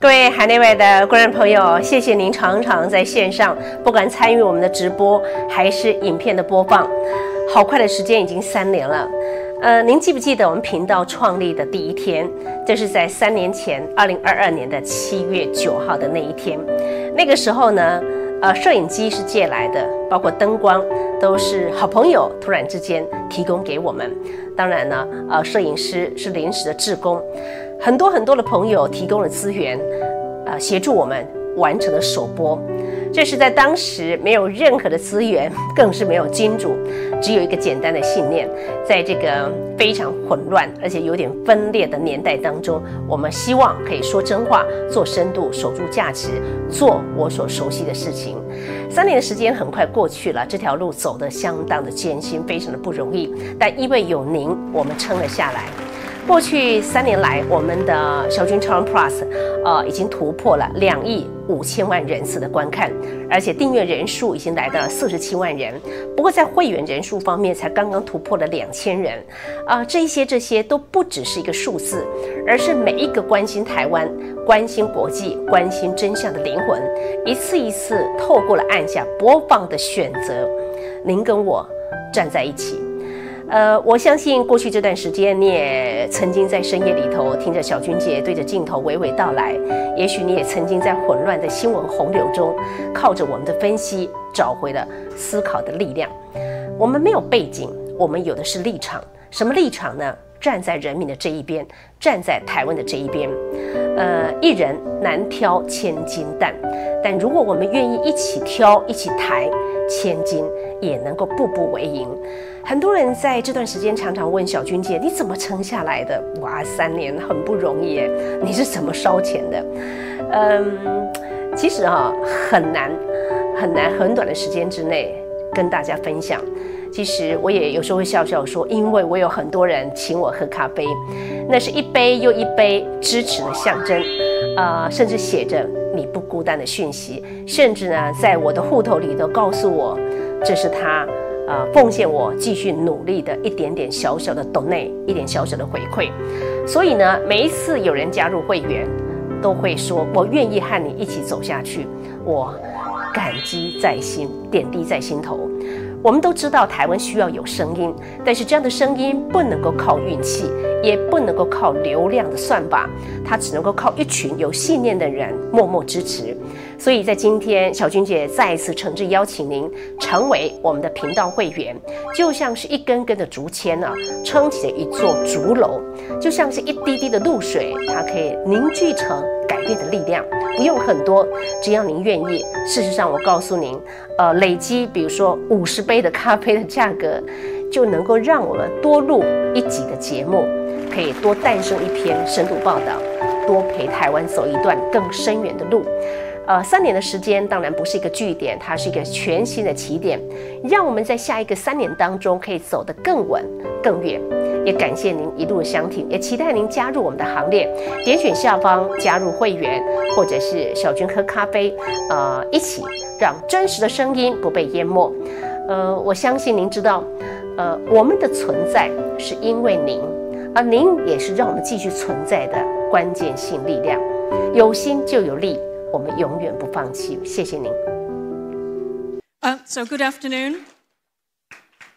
各位海内外的观众朋友，谢谢您常常在线上，不管参与我们的直播还是影片的播放。好快的时间已经3年了。您记不记得我们频道创立的第一天？这是在3年前，2022年的7月9号的那一天。那个时候呢，摄影机是借来的，包括灯光都是好朋友突然之间提供给我们。当然呢，摄影师是临时的志工。很多的朋友提供了资源，协助我们完成了首播。这是在当时没有任何的资源，更是没有金主，只有一个简单的信念。在这个非常混乱而且有点分裂的年代当中，我们希望可以说真话，做深度，守住价值，做我所熟悉的事情。3年的时间很快过去了，这条路走得相当的艰辛，非常的不容易，但因为有您，我们撑了下来。过去3年来，我们的筱君台湾PLUS 已经突破了2亿5千万人次的观看，而且订阅人数已经来到了47万人。不过在会员人数方面，才刚刚突破了2000人。这些都不只是一个数字，而是每一个关心台湾、关心国际、关心真相的灵魂，一次一次透过了按下播放的选择，您跟我站在一起。我相信过去这段时间，你也曾经在深夜里头听着筱君姐对着镜头娓娓道来，也许你也曾经在混乱的新闻洪流中，靠着我们的分析，找回了思考的力量。我们没有背景，我们有的是立场。什么立场呢？站在人民的这一边，站在台湾的这一边。一人难挑千斤担，但如果我们愿意一起挑，一起抬，千斤也能够步步为营。很多人在这段时间常常问筱君姐，你怎么撑下来的？哇，3年很不容易耶，你是怎么烧钱的？其实很难很短的时间之内跟大家分享。其实我也有时候会笑笑说，因为我有很多人请我喝咖啡，那是一杯又一杯支持的象征，甚至写着你不孤单的讯息，甚至呢，在我的户头里都告诉我，这是他奉献我继续努力的一点点小小的 donate， 一点小小的回馈。所以呢，每一次有人加入会员，都会说我愿意和你一起走下去，我感激在心，点滴在心头。我们都知道台湾需要有声音，但是这样的声音不能够靠运气，也不能够靠流量的算法，它只能够靠一群有信念的人默默支持。所以在今天，筱君姐再一次诚挚邀请您成为我们的频道会员，就像是一根根的竹签撑起了一座竹楼，就像是一滴滴的露水，它可以凝聚成改变的力量，不用很多，只要您愿意。事实上，我告诉您，累积比如说50杯的咖啡的价格，就能够让我们多录1集的节目，可以多诞生一篇深度报道，多陪台湾走一段更深远的路。3年的时间当然不是一个句点，它是一个全新的起点，让我们在下一个3年当中可以走得更稳更远。也感谢您一路的相挺，也期待您加入我们的行列，点选下方加入会员，或者是筱君喝咖啡，一起让真实的声音不被淹没。我相信您知道，我们的存在是因为您，而您也是让我们继续存在的关键性力量。有心就有力，我们永远不放弃。谢谢您。So good afternoon,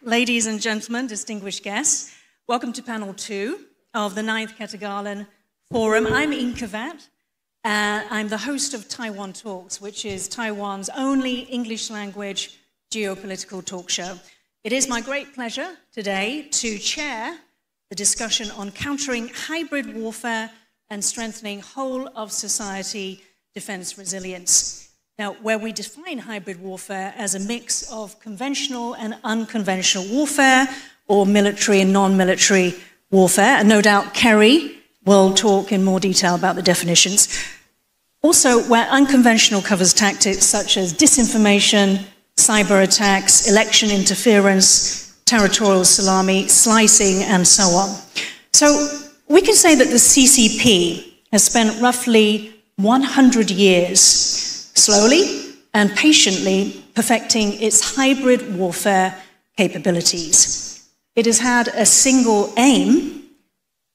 ladies and gentlemen, distinguished guests. Welcome to panel 2 of the 9th Katagalan Forum. I'm Inkavat. I'm the host of Taiwan Talks, which is Taiwan's only English language geopolitical talk show. It is my great pleasure today to chair the discussion on countering hybrid warfare and strengthening whole of society defense resilience. Now, where we define hybrid warfare as a mix of conventional and unconventional warfare, or military and non-military warfare, and no doubt Kerry will talk in more detail about the definitions. Also, where unconventional covers tactics such as disinformation, cyber attacks, election interference, territorial salami, slicing, and so on. So we can say that the CCP has spent roughly 100 years slowly and patiently perfecting its hybrid warfare capabilities. It has had a single aim,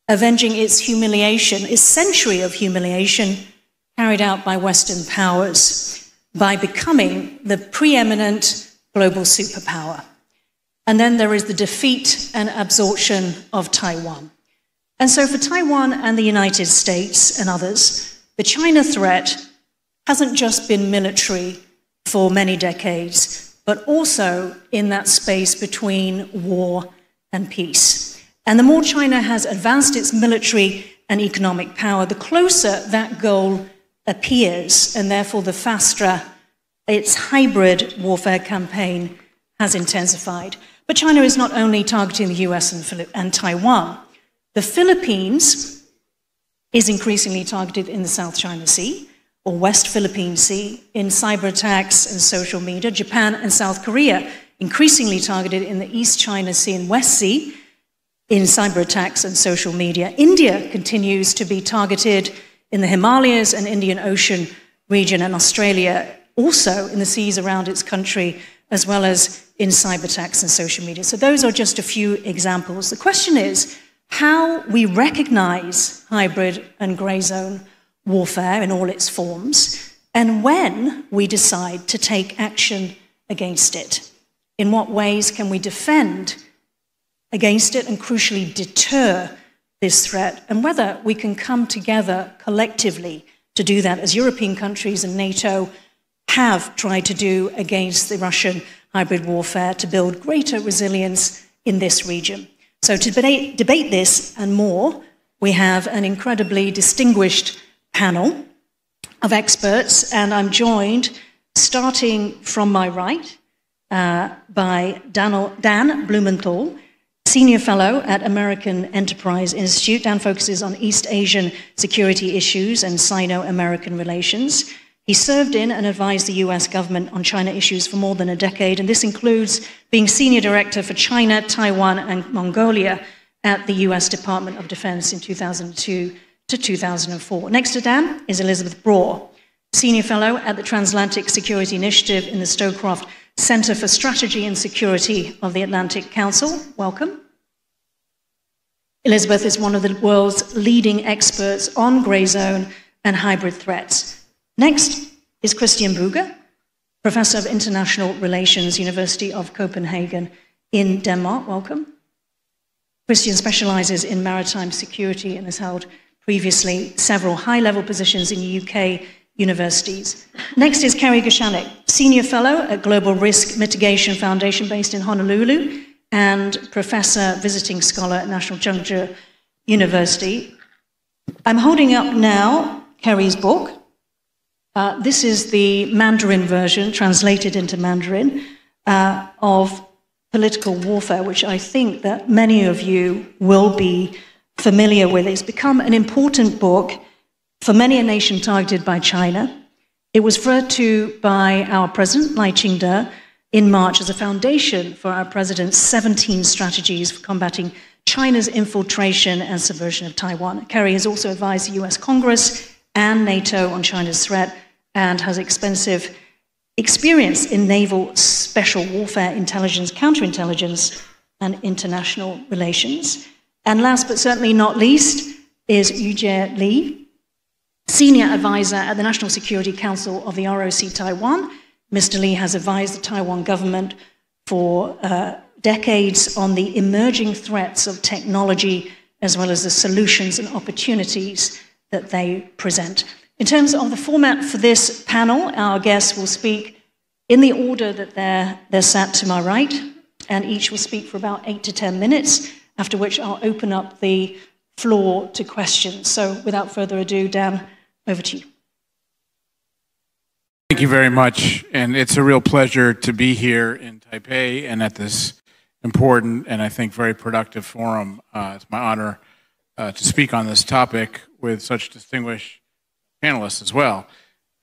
avenging its humiliation, its century of humiliation carried out by Western powers by becoming the preeminent global superpower. And then there is the defeat and absorption of Taiwan. And so for Taiwan and the United States and others, the China threat hasn't just been military for many decades, but also in that space between war and peace. And the more China has advanced its military and economic power, the closer that goal appears, and therefore the faster its hybrid warfare campaign has intensified. But China is not only targeting the US and Taiwan. The Philippines is increasingly targeted in the South China Sea, or West Philippine Sea, in cyber attacks and social media. Japan and South Korea increasingly targeted in the East China Sea and West Sea in cyber attacks and social media. India continues to be targeted in the Himalayas and Indian Ocean region, and Australia also in the seas around its country, as well as in cyber attacks and social media. So those are just a few examples. The question is how we recognize hybrid and gray zone warfare in all its forms, and when we decide to take action against it. In what ways can we defend against it and crucially deter this threat, and whether we can come together collectively to do that, as European countries and NATO have tried to do against the Russian hybrid warfare to build greater resilience in this region. So to debate this and more, we have an incredibly distinguished panel of experts, and I'm joined, starting from my right, by Dan Blumenthal, Senior Fellow at American Enterprise Institute. Dan focuses on East Asian security issues and Sino-American relations. He served in and advised the US government on China issues for more than a decade, and this includes being Senior Director for China, Taiwan, and Mongolia at the US Department of Defense in 2002 to 2004. Next to Dan is Elizabeth Braw, Senior Fellow at the Transatlantic Security Initiative in the Stowcroft Center for Strategy and Security of the Atlantic Council. Welcome. Elizabeth is one of the world's leading experts on gray zone and hybrid threats. Next is Christian Brugger, Professor of International Relations, University of Copenhagen in Denmark. Welcome. Christian specializes in maritime security and has held previously several high-level positions in UK universities. Next is Kerry Gashanek, Senior Fellow at Global Risk Mitigation Foundation based in Honolulu and Professor Visiting Scholar at National Juncture University. I'm holding up now Kerry's book. This is the Mandarin version, translated into Mandarin, of political warfare, which I think that many of you will be familiar with. It's become an important book for many a nation targeted by China. It was referred to by our president, Lai Ching-te, in March as a foundation for our president's 17 strategies for combating China's infiltration and subversion of Taiwan. Kerry has also advised the US Congress and NATO on China's threat and has extensive experience in naval special warfare, intelligence, counterintelligence, and international relations. And last but certainly not least is Yujie Li, Senior Advisor at the National Security Council of the ROC Taiwan. Mr. Li has advised the Taiwan government for decades on the emerging threats of technology as well as the solutions and opportunities that they present. In terms of the format for this panel, our guests will speak in the order that they're sat to my right, and each will speak for about 8 to 10 minutes, after which I'll open up the floor to questions. So without further ado, Dan, over to you. Thank you very much, and it's a real pleasure to be here in Taipei and at this important and I think very productive forum. It's my honor to speak on this topic with such distinguished panelists as well.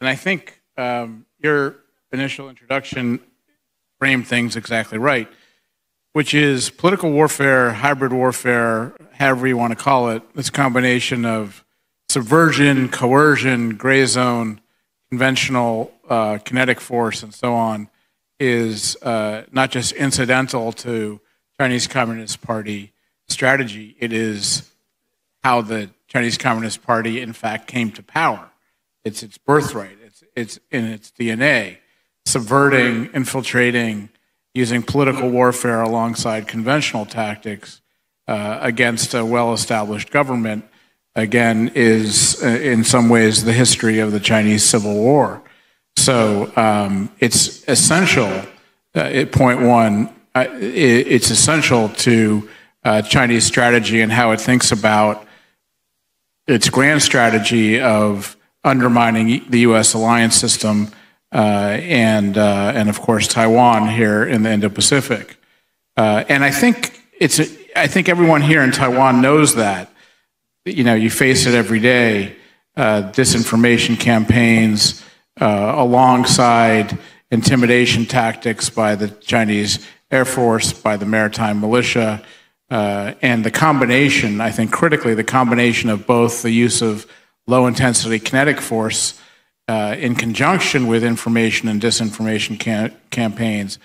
And I think your initial introduction framed things exactly right, which is political warfare, hybrid warfare, however you want to call it, this combination of subversion, coercion, gray zone, conventional kinetic force, and so on, is not just incidental to Chinese Communist Party strategy, it is how the Chinese Communist Party in fact came to power. it's its birthright. It's in its DNA. Subverting, infiltrating, using political warfare alongside conventional tactics against a well-established government, again, is in some ways the history of the Chinese Civil War. So it's essential, point one, it's essential to Chinese strategy and how it thinks about its grand strategy of undermining the U.S. alliance system and of course Taiwan here in the Indo-Pacific. And I think everyone here in Taiwan knows that. You know, you face it every day. Disinformation campaigns alongside intimidation tactics by the Chinese Air Force, by the maritime militia, and the combination, I think critically, the combination of both the use of low-intensity kinetic force in conjunction with information and disinformation campaigns.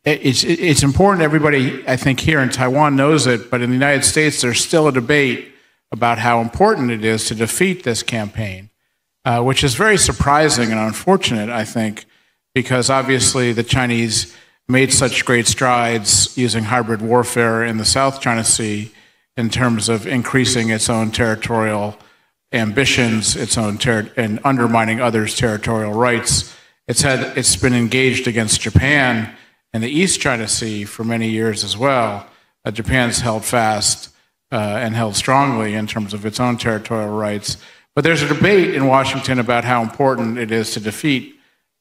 It's important everybody, I think, here in Taiwan knows it, but in the United States, there's still a debate about how important it is to defeat this campaign, which is very surprising and unfortunate, I think, because obviously the Chinese made such great strides using hybrid warfare in the South China Sea in terms of increasing its own territorial ambitions, and undermining others' territorial rights. It's been engaged against Japan in the East China Sea for many years as well. Japan's held fast and held strongly in terms of its own territorial rights. But there's a debate in Washington about how important it is to defeat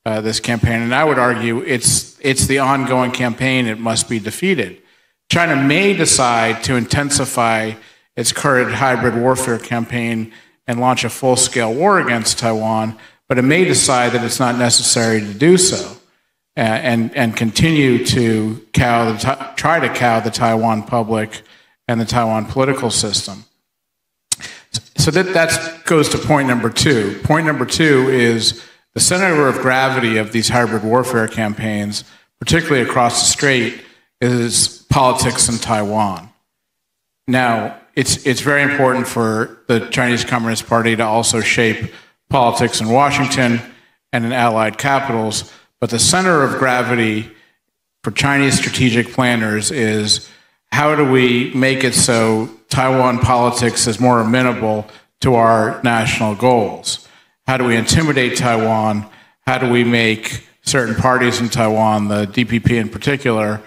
this campaign, and I would argue it's the ongoing campaign. It must be defeated. China may decide to intensify its current hybrid warfare campaign and launch a full-scale war against Taiwan, but it may decide that it's not necessary to do so and continue to try to cow the Taiwan public and the Taiwan political system. So that goes to point number two. Point number two is the center of gravity of these hybrid warfare campaigns, particularly across the strait, is politics in Taiwan. Now, it's very important for the Chinese Communist Party to also shape politics in Washington and in allied capitals, but the center of gravity for Chinese strategic planners is how do we make it so Taiwan politics is more amenable to our national goals? How do we intimidate Taiwan? How do we make certain parties in Taiwan, the DPP in particular,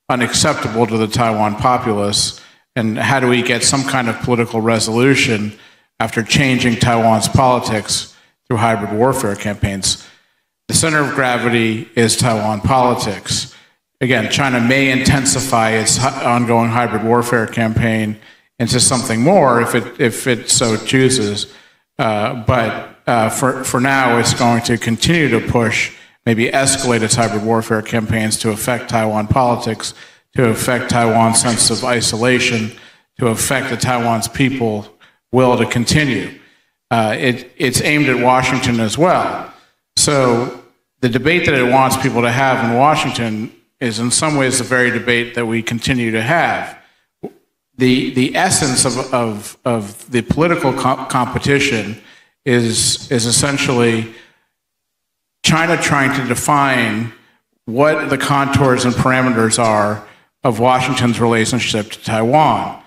unacceptable to the Taiwan populace? And how do we get some kind of political resolution after changing Taiwan's politics through hybrid warfare campaigns? The center of gravity is Taiwan politics. Again, China may intensify its ongoing hybrid warfare campaign into something more if it so chooses, but for now, it's going to continue to push, maybe escalate its hybrid warfare campaigns to affect Taiwan politics, to affect Taiwan's sense of isolation, to affect the Taiwan's people will to continue. It's aimed at Washington as well. So the debate that it wants people to have in Washington is in some ways the very debate that we continue to have. The essence of the political competition is essentially China trying to define what the contours and parameters are of Washington's relationship to Taiwan.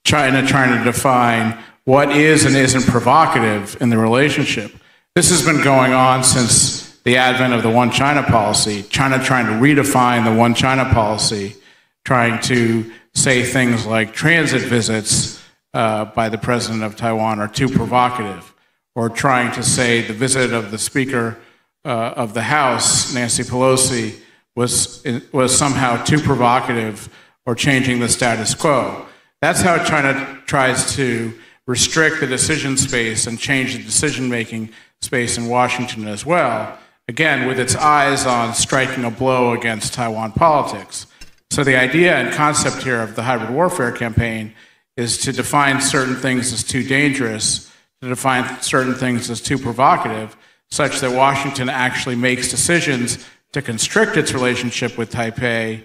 China trying to define what is and isn't provocative in the relationship. This has been going on since the advent of the One China policy, China trying to redefine the One China policy, trying to say things like transit visits by the president of Taiwan are too provocative, or trying to say the visit of the Speaker of the House, Nancy Pelosi, was somehow too provocative or changing the status quo. That's how China tries to restrict the decision space and change the decision-making space in Washington as well, again, with its eyes on striking a blow against Taiwan politics. So the idea and concept here of the hybrid warfare campaign is to define certain things as too dangerous, to define certain things as too provocative, such that Washington actually makes decisions to constrict its relationship with Taipei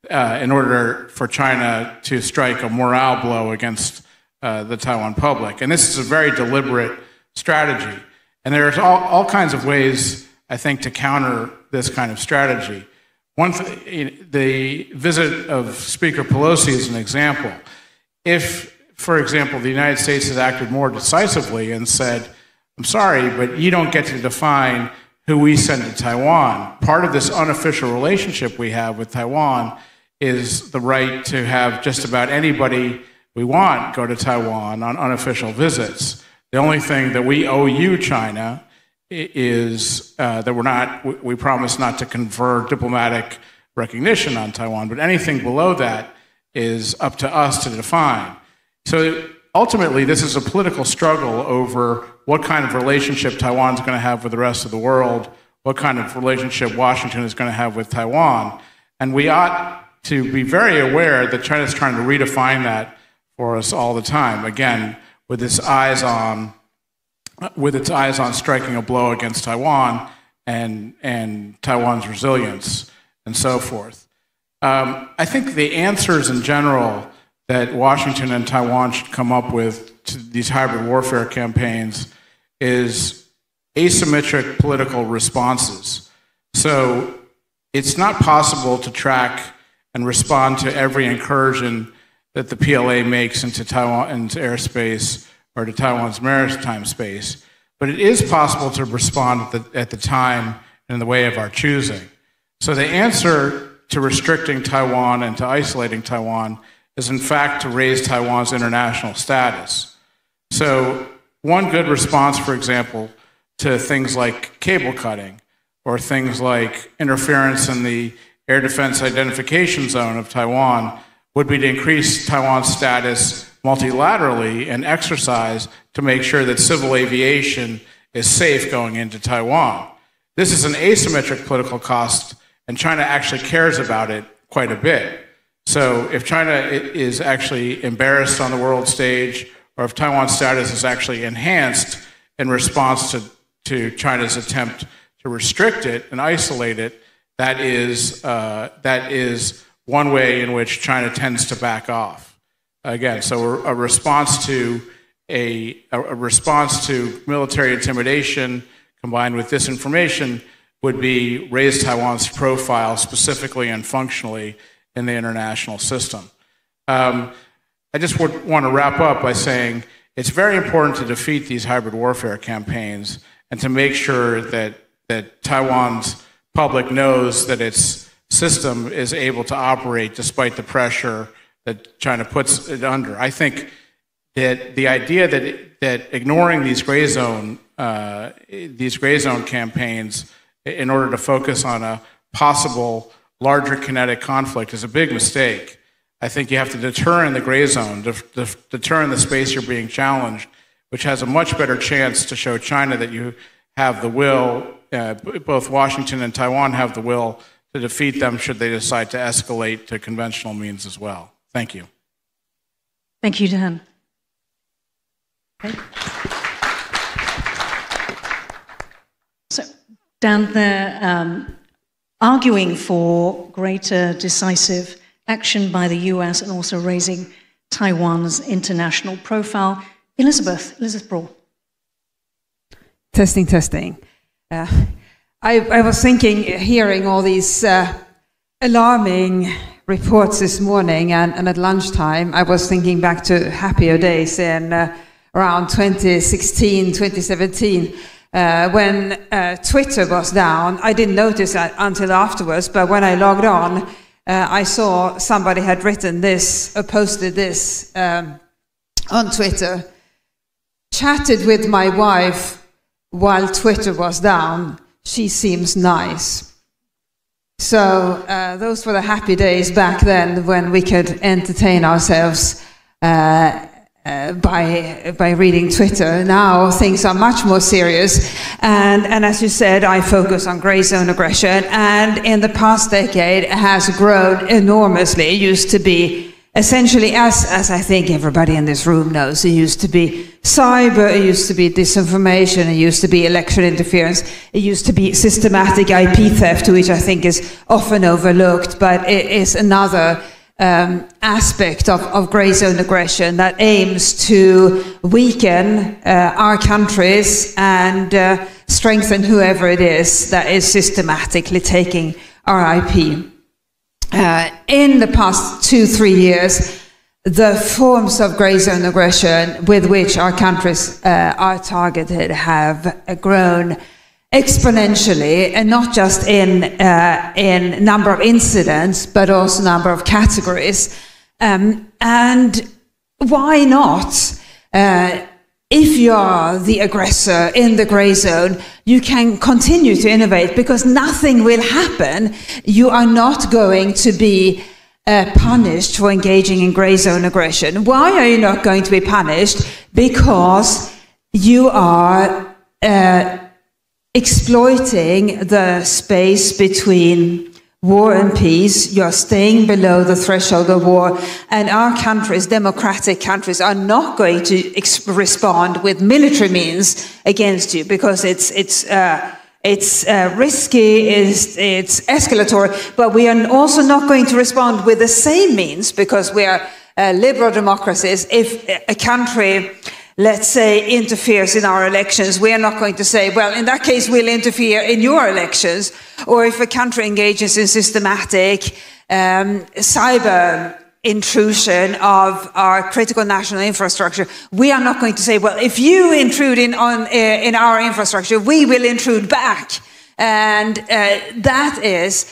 in order for China to strike a morale blow against the Taiwan public. And this is a very deliberate strategy. And there's all kinds of ways, I think, to counter this kind of strategy. The visit of Speaker Pelosi is an example. If, for example, the United States had acted more decisively and said, I'm sorry, but you don't get to define who we send to Taiwan. Part of this unofficial relationship we have with Taiwan is the right to have just about anybody we want go to Taiwan on unofficial visits. The only thing that we owe you, China, is that we promise not to confer diplomatic recognition on Taiwan, but anything below that is up to us to define. So ultimately, this is a political struggle over what kind of relationship Taiwan's going to have with the rest of the world, what kind of relationship Washington is going to have with Taiwan. And we ought to be very aware that China's trying to redefine that for us all the time. Again, with its eyes on striking a blow against Taiwan and Taiwan's resilience and so forth. I think the answers in general that Washington and Taiwan should come up with to these hybrid warfare campaigns is asymmetric political responses. So it's not possible to track and respond to every incursion that the PLA makes into Taiwan's airspace or to Taiwan's maritime space, but it is possible to respond at the time and in the way of our choosing. So the answer to restricting Taiwan and to isolating Taiwan is in fact to raise Taiwan's international status. So one good response, for example, to things like cable cutting or things like interference in the air defense identification zone of Taiwan would be to increase Taiwan's status multilaterally and exercise to make sure that civil aviation is safe going into Taiwan. This is an asymmetric political cost, and China actually cares about it quite a bit. So if China is actually embarrassed on the world stage, or if Taiwan's status is actually enhanced in response to China's attempt to restrict it and isolate it, that is one way in which China tends to back off. Again, so a response to military intimidation combined with disinformation would be raise Taiwan's profile specifically and functionally in the international system. I just want to wrap up by saying it's very important to defeat these hybrid warfare campaigns and to make sure that Taiwan's public knows that its system is able to operate despite the pressure that China puts it under. I think that the idea that ignoring these gray zone campaigns in order to focus on a possible larger kinetic conflict is a big mistake. I think you have to deter in the gray zone, deter in the space you're being challenged, which has a much better chance to show China that you have the will, both Washington and Taiwan have the will to defeat them should they decide to escalate to conventional means as well. Thank you. Thank you, Dan. Okay. So, Dan, they're arguing for greater decisive action by the US and also raising Taiwan's international profile. Elizabeth Brawl. Testing. I was thinking, hearing all these alarming reports this morning, and at lunchtime, I was thinking back to happier days in around 2016, 2017, when Twitter was down. I didn't notice that until afterwards, but when I logged on, I saw somebody had written this, or posted this on Twitter. Chatted with my wife while Twitter was down. She seems nice. So those were the happy days back then when we could entertain ourselves by reading Twitter. Now things are much more serious, and as you said, I focus on gray zone aggression, and in the past decade it has grown enormously. It used to be essentially, as I think everybody in this room knows, it used to be cyber, it used to be disinformation, it used to be election interference, it used to be systematic IP theft, which I think is often overlooked, but it is another aspect of gray zone aggression that aims to weaken our countries and strengthen whoever it is that is systematically taking our IP. In the past 2-3 years, the forms of gray zone aggression with which our countries are targeted have grown exponentially, and not just in number of incidents, but also number of categories. And why not? If you are the aggressor in the gray zone, you can continue to innovate because nothing will happen. You are not going to be punished for engaging in gray zone aggression. Why are you not going to be punished? Because you are exploiting the space between war and peace. You're staying below the threshold of war, and our countries, democratic countries, are not going to respond with military means against you because it's risky, it's escalatory. But we are also not going to respond with the same means because we are liberal democracies. If a country, let's say, interferes in our elections, we are not going to say, well, in that case, we'll interfere in your elections. Or if a country engages in systematic cyber intrusion of our critical national infrastructure, we are not going to say, well, if you intrude in our infrastructure, we will intrude back. And that is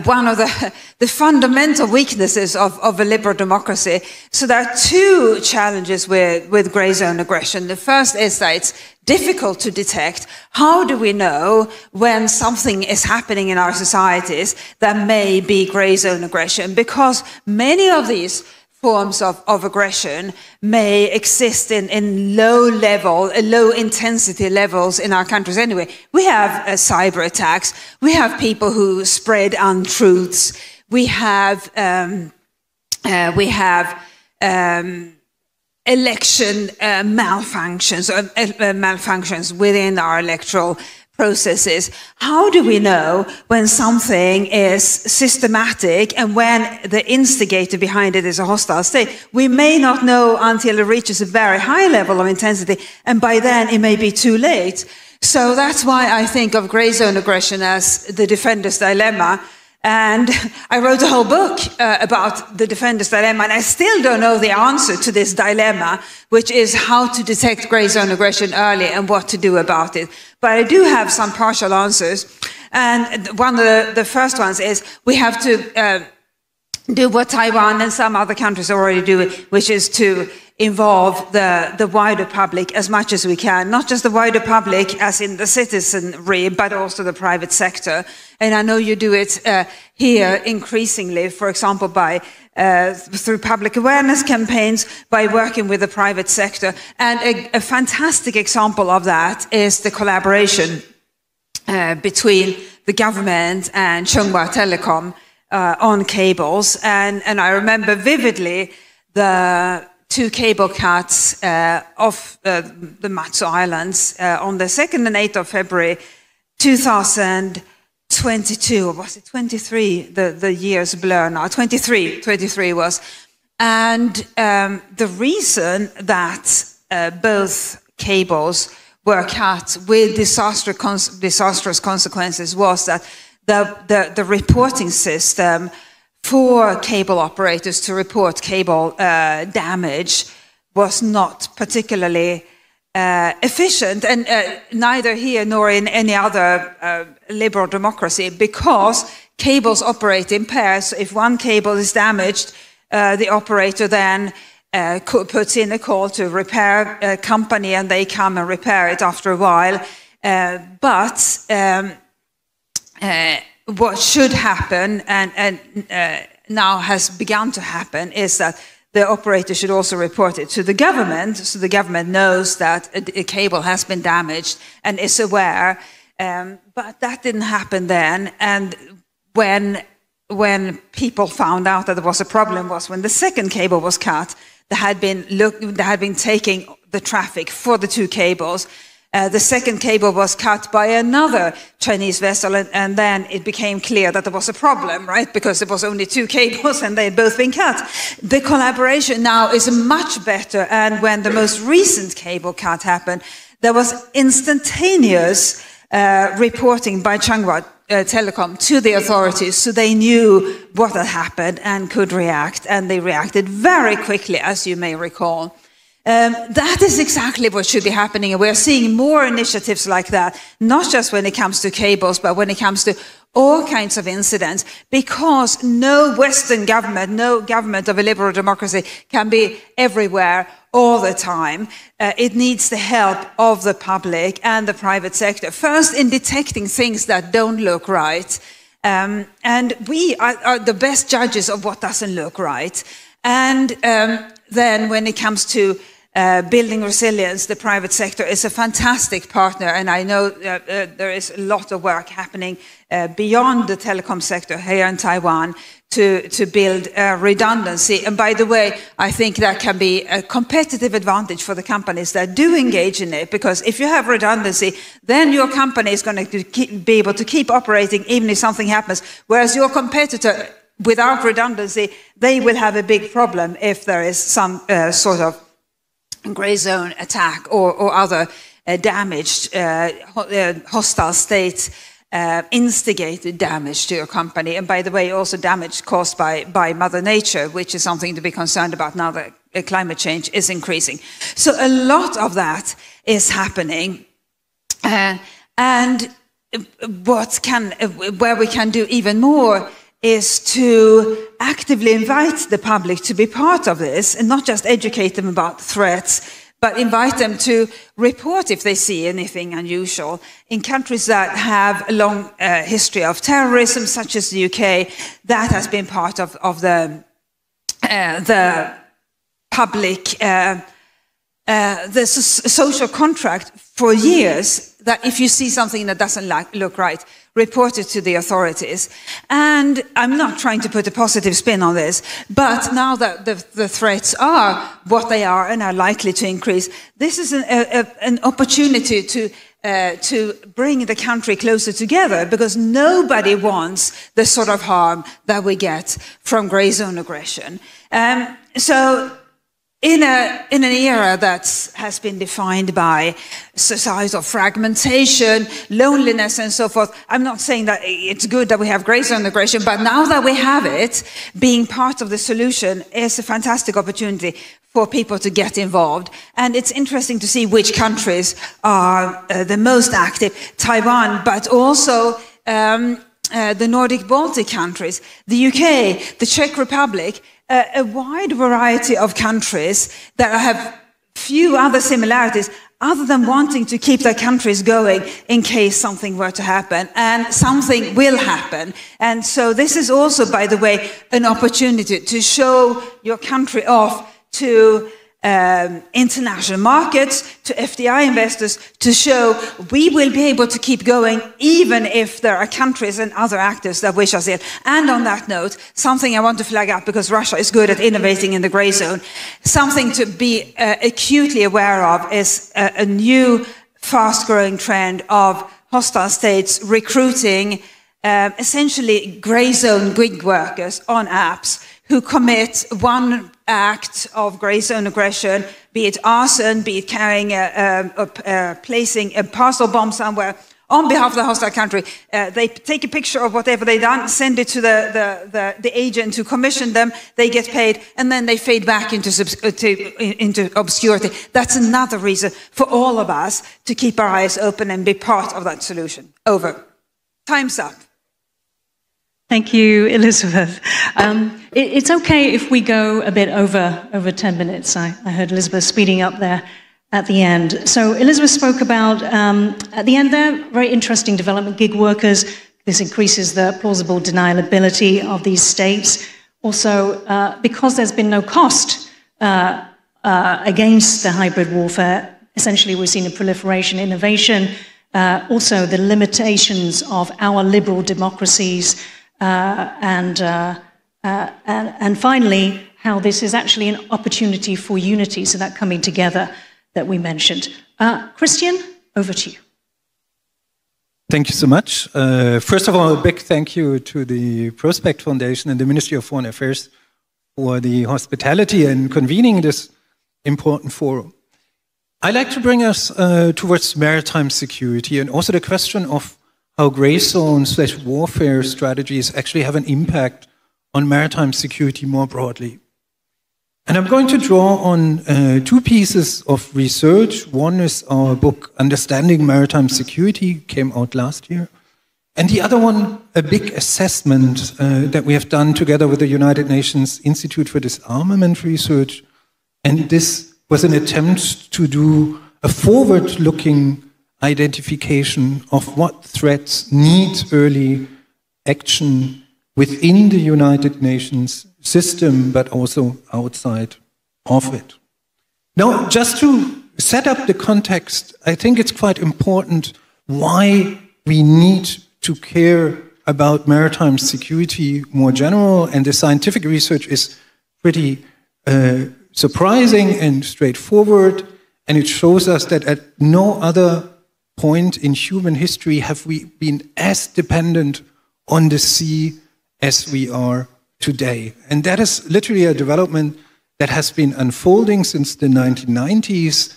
one of the fundamental weaknesses of a liberal democracy. So there are two challenges with gray zone aggression. The first is that it's difficult to detect. How do we know when something is happening in our societies that may be gray zone aggression? Because many of these forms of aggression may exist in low intensity levels in our countries anyway. We have cyber attacks. We have people who spread untruths. We have election malfunctions within our electoral processes. How do we know when something is systematic and when the instigator behind it is a hostile state? We may not know until it reaches a very high level of intensity, and by then it may be too late. So that's why I think of gray zone aggression as the defender's dilemma. And I wrote a whole book about the defender's dilemma, and I still don't know the answer to this dilemma, which is how to detect gray zone aggression early and what to do about it. But I do have some partial answers. And one of the first ones is we have to do what Taiwan and some other countries are already doing, which is to involve the wider public as much as we can, not just the wider public as in the citizenry, but also the private sector. And I know you do it here increasingly, for example, by through public awareness campaigns, by working with the private sector. And a fantastic example of that is the collaboration between the government and Chunghwa Telecom on cables. And I remember vividly the two cable cuts off the Matsu Islands on the 2nd and 8th of February 2022, or was it 23? The years blur now. 23 was. And the reason that both cables were cut with disastrous consequences was that the reporting system for cable operators to report cable damage was not particularly efficient, and neither here nor in any other liberal democracy, because cables operate in pairs. If one cable is damaged, the operator then puts in a call to repair a company, and they come and repair it after a while. But what should happen, and now has begun to happen, is that the operator should also report it to the government, so the government knows that a cable has been damaged and is aware. But that didn't happen then, and when people found out that there was a problem was when the second cable was cut. They had been taking the traffic for the two cables. The second cable was cut by another Chinese vessel, and then it became clear that there was a problem, right? Because there was only 2 cables and they had both been cut. The collaboration now is much better, and when the most recent cable cut happened, there was instantaneous reporting by Changhua Telecom to the authorities, so they knew what had happened and could react, and they reacted very quickly, as you may recall. That is exactly what should be happening, and we're seeing more initiatives like that, not just when it comes to cables, but when it comes to all kinds of incidents, because no Western government, no government of a liberal democracy can be everywhere all the time. It needs the help of the public and the private sector, first in detecting things that don't look right, and we are the best judges of what doesn't look right, and then when it comes to building resilience, the private sector is a fantastic partner, and I know there is a lot of work happening beyond the telecom sector here in Taiwan to build redundancy. And by the way, I think that can be a competitive advantage for the companies that do engage in it, because if you have redundancy, then your company is going to be able to keep operating even if something happens, whereas your competitor, without redundancy, they will have a big problem if there is some sort of gray zone attack or other damaged, hostile state instigated damage to your company. And by the way, also damage caused by Mother Nature, which is something to be concerned about now that climate change is increasing. So a lot of that is happening. And where we can do even more is to actively invite the public to be part of this, and not just educate them about threats, but invite them to report if they see anything unusual. In countries that have a long history of terrorism, such as the UK, that has been part of the public, the social contract for years, that if you see something that doesn't look right, report it to the authorities. And I'm not trying to put a positive spin on this, but now that the threats are what they are and are likely to increase, this is an opportunity to bring the country closer together, because nobody wants the sort of harm that we get from grey zone aggression. So in an era that has been defined by societal fragmentation, loneliness, and so forth, I'm not saying that it's good that we have grey zone aggression, but now that we have it, being part of the solution is a fantastic opportunity for people to get involved. And it's interesting to see which countries are the most active. Taiwan, but also the Nordic Baltic countries, the UK, the Czech Republic, a wide variety of countries that have few other similarities other than wanting to keep their countries going in case something were to happen, and something will happen. And so this is also, by the way, an opportunity to show your country off to international markets, to FDI investors, to show we will be able to keep going even if there are countries and other actors that wish us ill. And on that note, something I want to flag up, because Russia is good at innovating in the grey zone, something to be acutely aware of is a new fast-growing trend of hostile states recruiting essentially grey zone gig workers on apps who commit one act of grey zone aggression, be it arson, be it carrying placing a parcel bomb somewhere on behalf of the hostile country. They take a picture of whatever they've done, send it to the agent who commissioned them, they get paid, and then they fade back into obscurity. That's another reason for all of us to keep our eyes open and be part of that solution. Over. Time's up. Thank you, Elizabeth. It's okay if we go a bit over 10 minutes. I heard Elizabeth speeding up there at the end. So Elizabeth spoke about, at the end there, very interesting development, gig workers. This increases the plausible deniability of these states. Also, because there's been no cost against the hybrid warfare, essentially we've seen a proliferation, innovation, also the limitations of our liberal democracies, and finally, how this is actually an opportunity for unity, so that coming together that we mentioned. Christian, Over to you. Thank you so much. First of all, a big thank you to the Prospect Foundation and the Ministry of Foreign Affairs for the hospitality and convening this important forum. I'd like to bring us towards maritime security and also the question of how gray zone/warfare strategies actually have an impact on maritime security more broadly. And I'm going to draw on two pieces of research. One is our book, Understanding Maritime Security, came out last year. And the other one, a big assessment that we have done together with the United Nations Institute for Disarmament Research. And this was an attempt to do a forward-looking identification of what threats need early action within the United Nations system, but also outside of it. Now, just to set up the context, I think it's quite important why we need to care about maritime security more general, and the scientific research is pretty surprising and straightforward, and it shows us that at no other point in human history have we been as dependent on the sea as we are today. And that is literally a development that has been unfolding since the 1990s.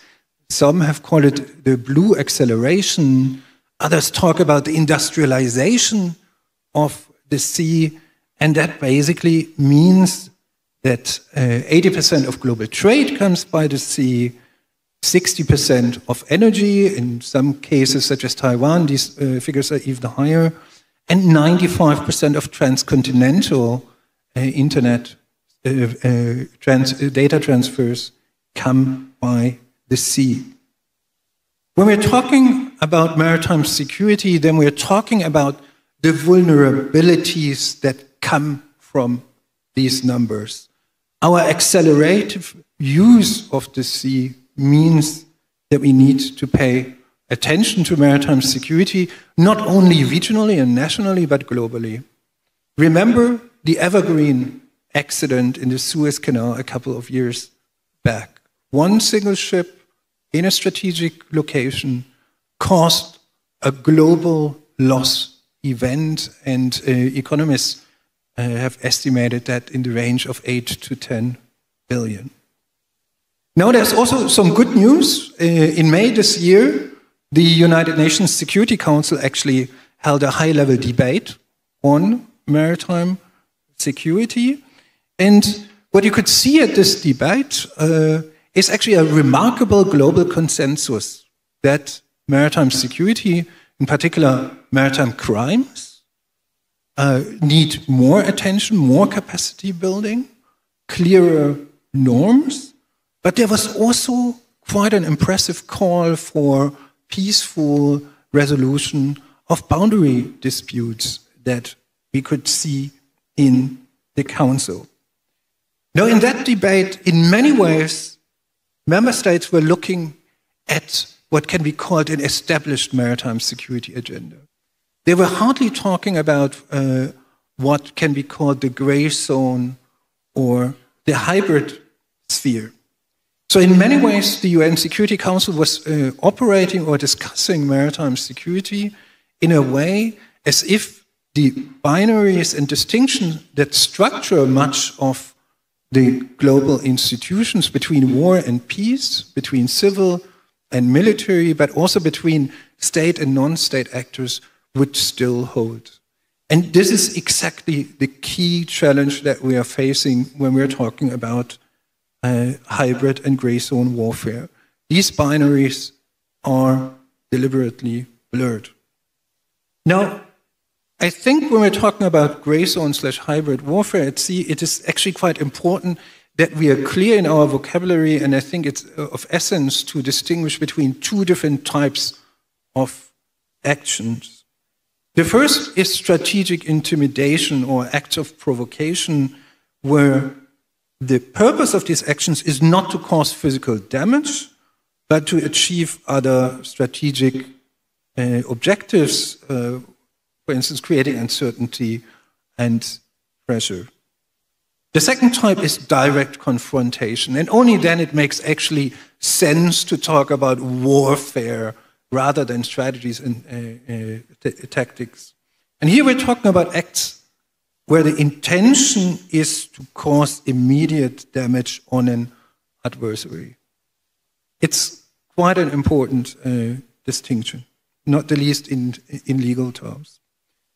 Some have called it the blue acceleration. Others talk about the industrialization of the sea. And that basically means that 80% of global trade comes by the sea, 60% of energy, in some cases such as Taiwan, these figures are even higher, and 95% of transcontinental internet data transfers come by the sea. When we're talking about maritime security, then we're talking about the vulnerabilities that come from these numbers. Our accelerative use of the sea means that we need to pay attention to maritime security, not only regionally and nationally, but globally. Remember the Evergreen accident in the Suez Canal a couple of years back. One single ship in a strategic location caused a global loss event, and economists have estimated that in the range of 8 to 10 billion. Now there's also some good news. In May this year, the United Nations Security Council actually held a high-level debate on maritime security. And what you could see at this debate is actually a remarkable global consensus that maritime security, in particular maritime crimes, need more attention, more capacity building, clearer norms. But there was also quite an impressive call for peaceful resolution of boundary disputes that we could see in the Council. Now, in that debate, in many ways, member states were looking at what can be called an established maritime security agenda. They were hardly talking about what can be called the gray zone or the hybrid sphere. So in many ways, the UN Security Council was operating or discussing maritime security in a way as if the binaries and distinctions that structure much of the global institutions between war and peace, between civil and military, but also between state and non-state actors would still hold. And this is exactly the key challenge that we are facing when we're talking about hybrid and gray zone warfare. These binaries are deliberately blurred. Now, I think when we're talking about gray zone/hybrid warfare at sea, it is actually quite important that we are clear in our vocabulary, and I think it's of essence to distinguish between two different types of actions. The first is strategic intimidation or acts of provocation, where the purpose of these actions is not to cause physical damage, but to achieve other strategic objectives, for instance, creating uncertainty and pressure. The second type is direct confrontation, and only then it makes actually sense to talk about warfare rather than strategies and tactics. And here we're talking about acts where the intention is to cause immediate damage on an adversary. It's quite an important distinction, not the least in legal terms.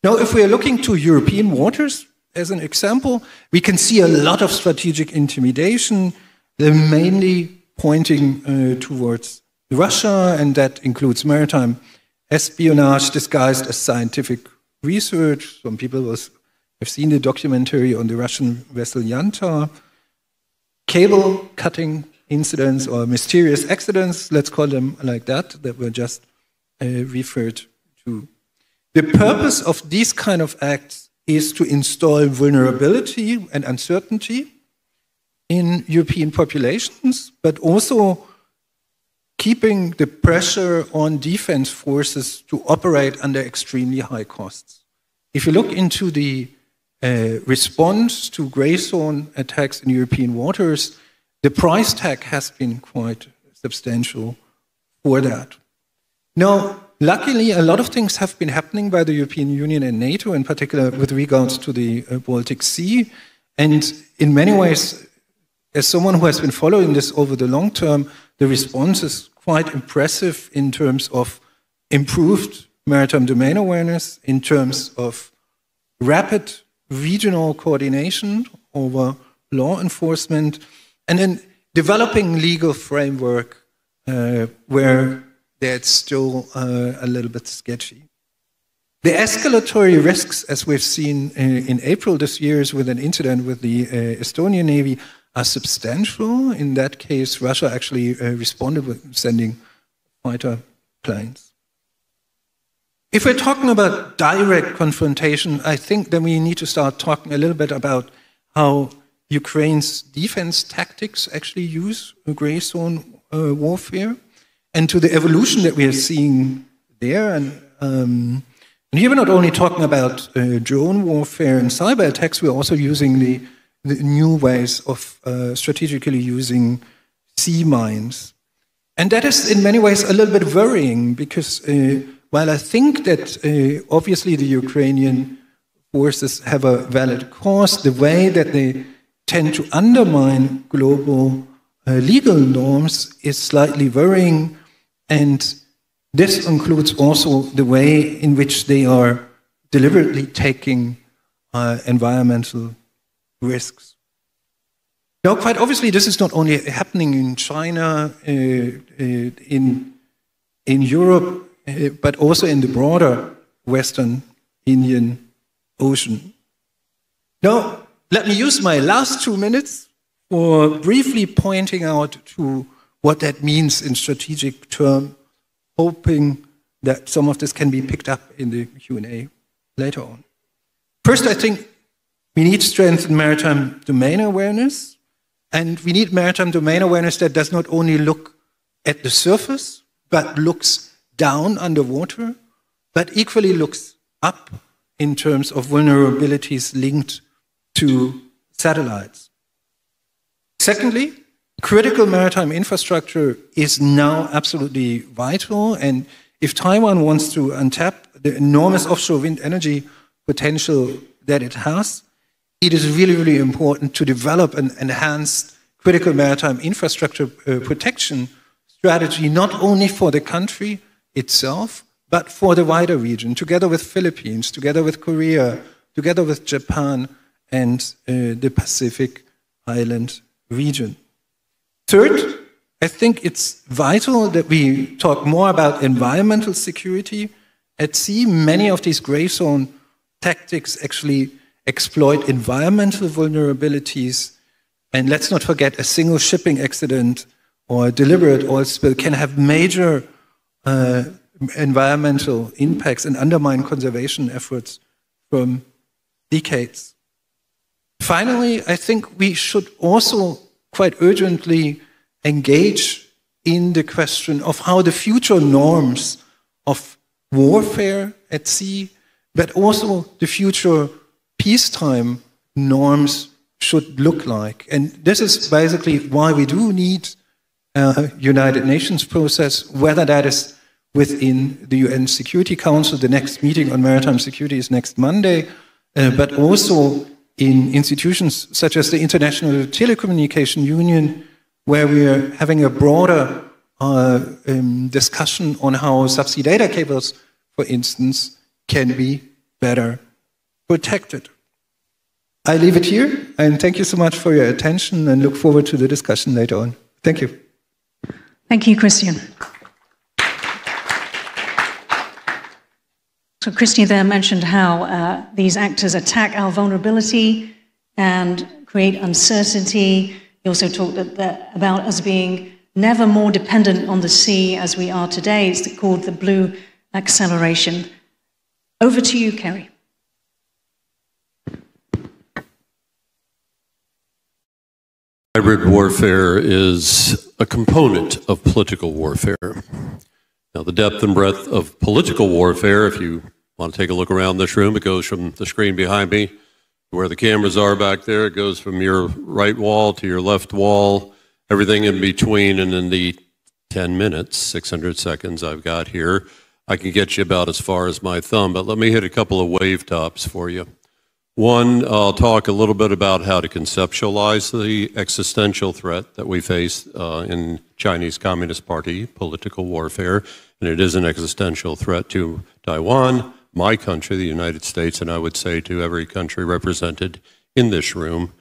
Now, if we are looking to European waters as an example, we can see a lot of strategic intimidation. They're mainly pointing towards Russia, and that includes maritime espionage disguised as scientific research. Some people have seen the documentary on the Russian vessel Yanta. Cable cutting incidents or mysterious accidents, let's call them like that were just referred to. The purpose of these kind of acts is to install vulnerability and uncertainty in European populations, but also keeping the pressure on defense forces to operate under extremely high costs. If you look into the response to grey zone attacks in European waters, the price tag has been quite substantial for that. Now, luckily, a lot of things have been happening by the European Union and NATO, in particular with regards to the Baltic Sea. And in many ways, as someone who has been following this over the long term, the response is quite impressive in terms of improved maritime domain awareness, in terms of rapid regional coordination over law enforcement, and then developing legal framework where that's still a little bit sketchy. The escalatory risks, as we've seen in April this year with an incident with the Estonian Navy, are substantial. In that case, Russia actually responded with sending fighter planes. If we're talking about direct confrontation, I think then we need to start talking a little bit about how Ukraine's defense tactics actually use grey zone warfare, and to the evolution that we are seeing there. And here we're not only talking about drone warfare and cyber attacks, we're also using the new ways of strategically using sea mines. And that is in many ways a little bit worrying, because while I think that obviously the Ukrainian forces have a valid cause, the way that they tend to undermine global legal norms is slightly worrying. And this includes also the way in which they are deliberately taking environmental risks. Now, quite obviously, this is not only happening in China, in Europe, but also in the broader Western Indian Ocean. Now, let me use my last 2 minutes for briefly pointing out to what that means in strategic terms, hoping that some of this can be picked up in the Q&A later on. First, I think we need strength in maritime domain awareness, and we need maritime domain awareness that does not only look at the surface, but looks down underwater, but equally looks up in terms of vulnerabilities linked to satellites. Secondly, critical maritime infrastructure is now absolutely vital, and if Taiwan wants to untap the enormous offshore wind energy potential that it has, it is really, really important to develop an enhanced critical maritime infrastructure protection strategy, not only for the country itself, but for the wider region, together with Philippines, together with Korea, together with Japan and the Pacific Island region. Third, I think it's vital that we talk more about environmental security. At sea, many of these grey zone tactics actually exploit environmental vulnerabilities. And let's not forget, a single shipping accident or a deliberate oil spill can have major environmental impacts and undermine conservation efforts from decades. Finally, I think we should also quite urgently engage in the question of how the future norms of warfare at sea, but also the future peacetime norms should look like. And this is basically why we do need a United Nations process, whether that is within the UN Security Council. The next meeting on maritime security is next Monday, but also in institutions such as the International Telecommunication Union, where we are having a broader discussion on how subsea data cables, for instance, can be better protected. I leave it here, and thank you so much for your attention, and look forward to the discussion later on. Thank you. Thank you, Christian. So Christian there mentioned how these actors attack our vulnerability and create uncertainty. He also talked about us being never more dependent on the sea as we are today. It's called the blue acceleration. Over to you, Kerry. Hybrid warfare is a component of political warfare. Now, the depth and breadth of political warfare, if you want to take a look around this room, it goes from the screen behind me, where the cameras are back there. It goes from your right wall to your left wall, everything in between, and in the 10 minutes, 600 seconds I've got here, I can get you about as far as my thumb, but let me hit a couple of wave tops for you. One, I'll talk a little bit about how to conceptualize the existential threat that we face in Chinese Communist Party political warfare, and it is an existential threat to Taiwan, my country, the United States, and I would say to every country represented in this room.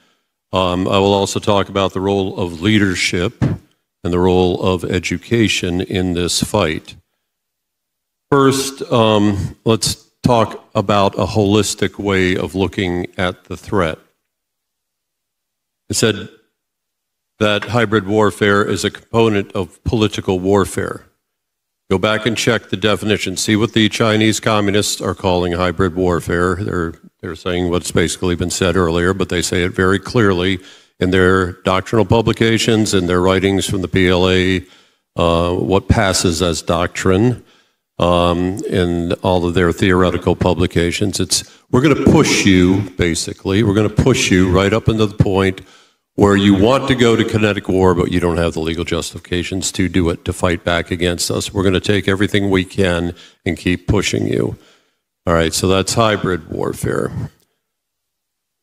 I will also talk about the role of leadership and the role of education in this fight. First, let's talk about a holistic way of looking at the threat. I said that hybrid warfare is a component of political warfare. Go back and check the definition. See what the Chinese communists are calling hybrid warfare. They're saying what's basically been said earlier, but they say it very clearly in their doctrinal publications, in their writings from the PLA, what passes as doctrine, in all of their theoretical publications. We're going to push you, basically, we're going to push you right up into the point where you want to go to kinetic war, but you don't have the legal justifications to do it, to fight back against us. We're going to take everything we can and keep pushing you. All right, so that's hybrid warfare.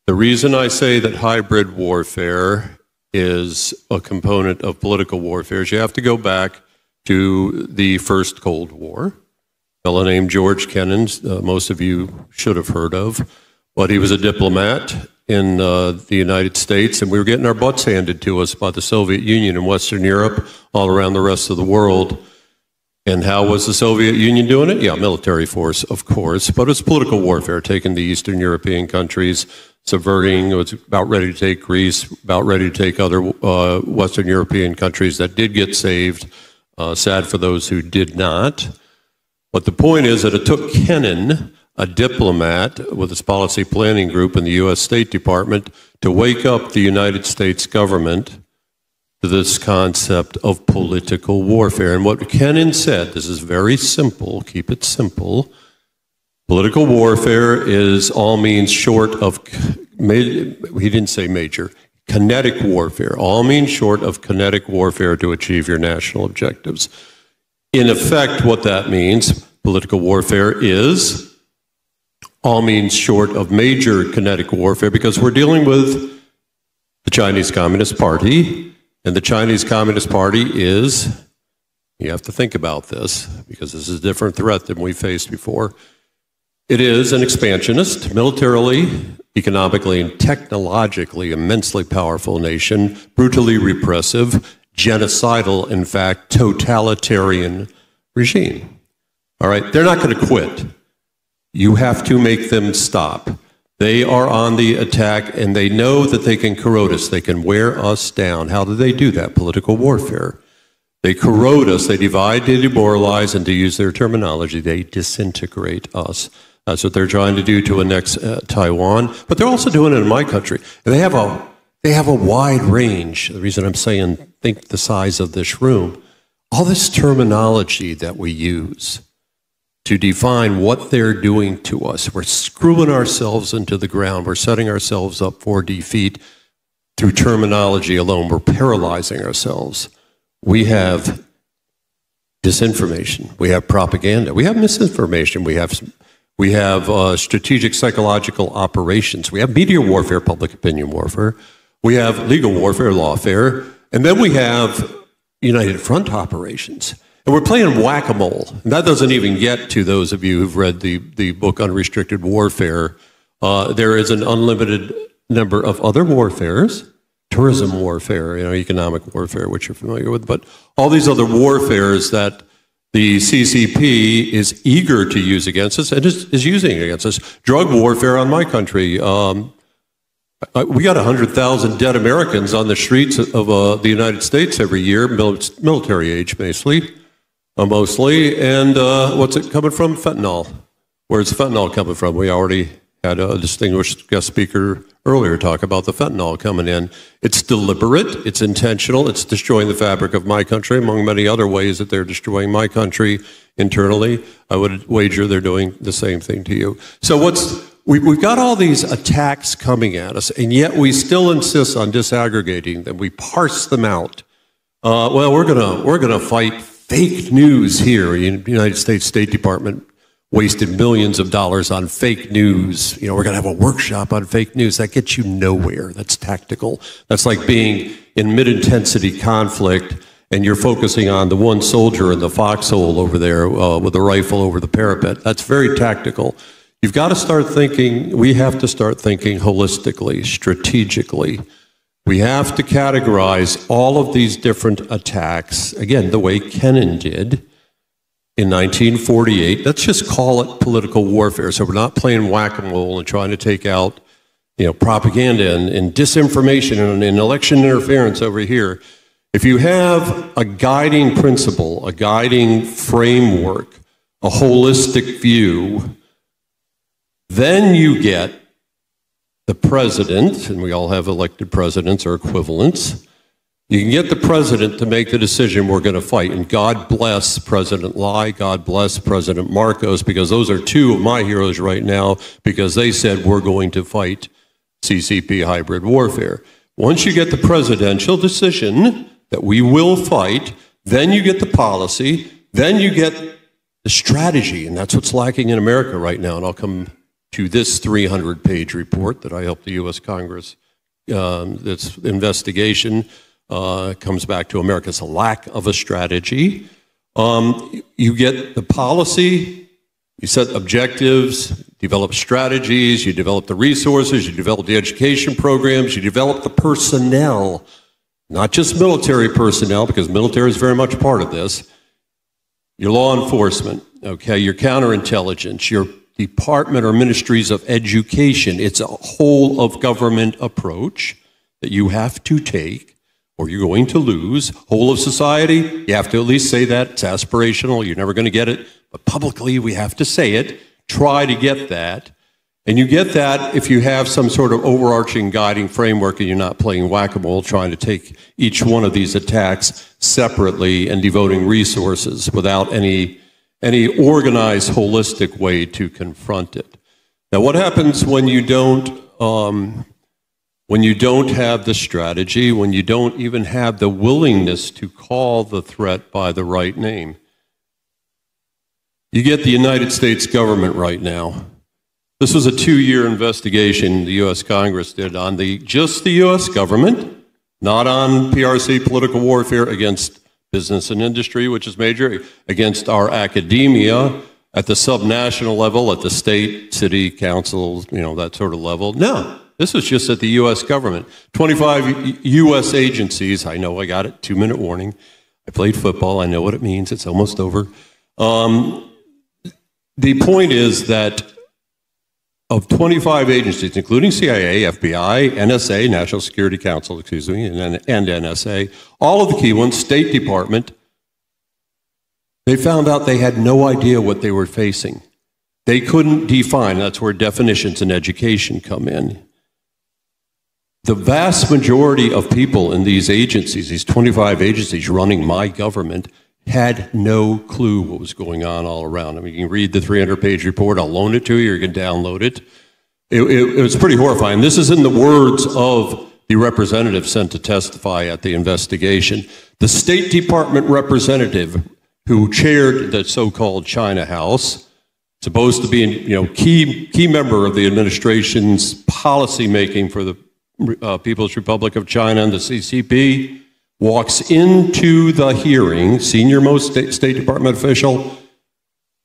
The reason I say that hybrid warfare is a component of political warfare is you have to go back to the first Cold War. A fellow named George Kennan, most of you should have heard of, but he was a diplomat in the United States, and we were getting our butts handed to us by the Soviet Union and Western Europe, all around the rest of the world. And how was the Soviet Union doing it? Yeah, military force, of course, but it was political warfare, taking the Eastern European countries, subverting, it was about ready to take Greece, about ready to take other Western European countries that did get saved. Sad for those who did not. But the point is that it took Kennan, a diplomat with his policy planning group in the U.S. State Department, to wake up the United States government to this concept of political warfare. And what Kennan said, this is very simple, keep it simple, political warfare is all means short of, he didn't say major, kinetic warfare, all means short of kinetic warfare to achieve your national objectives. In effect, what that means, political warfare is all means short of major kinetic warfare, because we're dealing with the Chinese Communist Party, and the Chinese Communist Party is, you have to think about this, because this is a different threat than we faced before. It is an expansionist, militarily, economically, and technologically immensely powerful nation, brutally repressive, genocidal, in fact, totalitarian regime. All right, they're not going to quit. You have to make them stop. They are on the attack, and they know that they can corrode us. They can wear us down. How do they do that? Political warfare. They corrode us. They divide, they demoralize, and to use their terminology, they disintegrate us. That's what they're trying to do to annex Taiwan. But they're also doing it in my country. And they have a wide range. The reason I'm saying think the size of this room. All this terminology that we use to define what they're doing to us. We're screwing ourselves into the ground. We're setting ourselves up for defeat through terminology alone. We're paralyzing ourselves. We have disinformation, we have propaganda, we have misinformation, we have strategic psychological operations, we have media warfare, public opinion warfare, we have legal warfare, lawfare, and then we have United Front operations. And we're playing whack-a-mole. And that doesn't even get to those of you who've read the book Unrestricted Warfare. There is an unlimited number of other warfares, tourism warfare, economic warfare, which you're familiar with, but all these other warfares that the CCP is eager to use against us and is using against us. Drug warfare on my country. We got 100,000 dead Americans on the streets of the United States every year, military age mostly. And what's it coming from? Fentanyl. Where's fentanyl coming from? We already had a distinguished guest speaker earlier talk about the fentanyl coming in. It's deliberate, it's intentional, it's destroying the fabric of my country, among many other ways that they're destroying my country internally. I would wager they're doing the same thing to you. So we've got all these attacks coming at us, and yet we still insist on disaggregating them. We parse them out. Well, we're gonna fight fake news here. In the United States State Department wasted millions of dollars on fake news. We're going to have a workshop on fake news. That gets you nowhere. That's tactical. That's like being in mid-intensity conflict and you're focusing on the one soldier in the foxhole over there with a rifle over the parapet. That's very tactical. You've got to start thinking, we have to start thinking holistically, strategically. We have to categorize all of these different attacks, again, the way Kennan did in 1948. Let's just call it political warfare. So we're not playing whack-a-mole and trying to take out, propaganda and disinformation and election interference over here. If you have a guiding principle, a guiding framework, a holistic view, then you get the president, and we all have elected presidents or equivalents. You can get the president to make the decision we're going to fight. And God bless President Lai, God bless President Marcos, because those are two of my heroes right now, because they said we're going to fight CCP hybrid warfare. Once you get the presidential decision that we will fight, then you get the policy, then you get the strategy, and that's what's lacking in America right now. And I'll come to this 300-page report that I helped the U.S. Congress, this investigation comes back to America's lack of a strategy. You get the policy, you set objectives, develop strategies, you develop the resources, you develop the education programs, you develop the personnel, not just military personnel, because military is very much part of this, your law enforcement, okay, your counterintelligence, your department or ministries of education. It's a whole of government approach that you have to take, or you're going to lose. Whole of society, you have to at least say that. It's aspirational, you're never going to get it, but publicly we have to say it. Try to get that. And you get that if you have some sort of overarching guiding framework and you're not playing whack-a-mole trying to take each one of these attacks separately and devoting resources without any organized, holistic way to confront it. Now, what happens when you don't have the strategy, when you don't even have the willingness to call the threat by the right name? You get the United States government right now. This was a 2-year investigation the U.S. Congress did on just the U.S. government, not on PRC political warfare against business and industry, which is major, against our academia at the subnational level, at the state, city, councils, that sort of level. No, this was just at the U.S. government. 25 U.S. agencies. I know I got it, 2-minute warning. I played football. I know what it means. It's almost over. The point is that of 25 agencies, including CIA, FBI, NSA, National Security Council, and NSA, all of the key ones, State Department, they found out they had no idea what they were facing. They couldn't define. That's where definitions in education come in. The vast majority of people in these agencies, these 25 agencies running my government, had no clue what was going on all around. I mean, you can read the 300-page report. I'll loan it to you. You can download it. It was pretty horrifying. This is in the words of the representative sent to testify at the investigation. The State Department representative who chaired the so-called China House, supposed to be a key member of the administration's policy making for the People's Republic of China and the CCP, walks into the hearing, senior-most State Department official,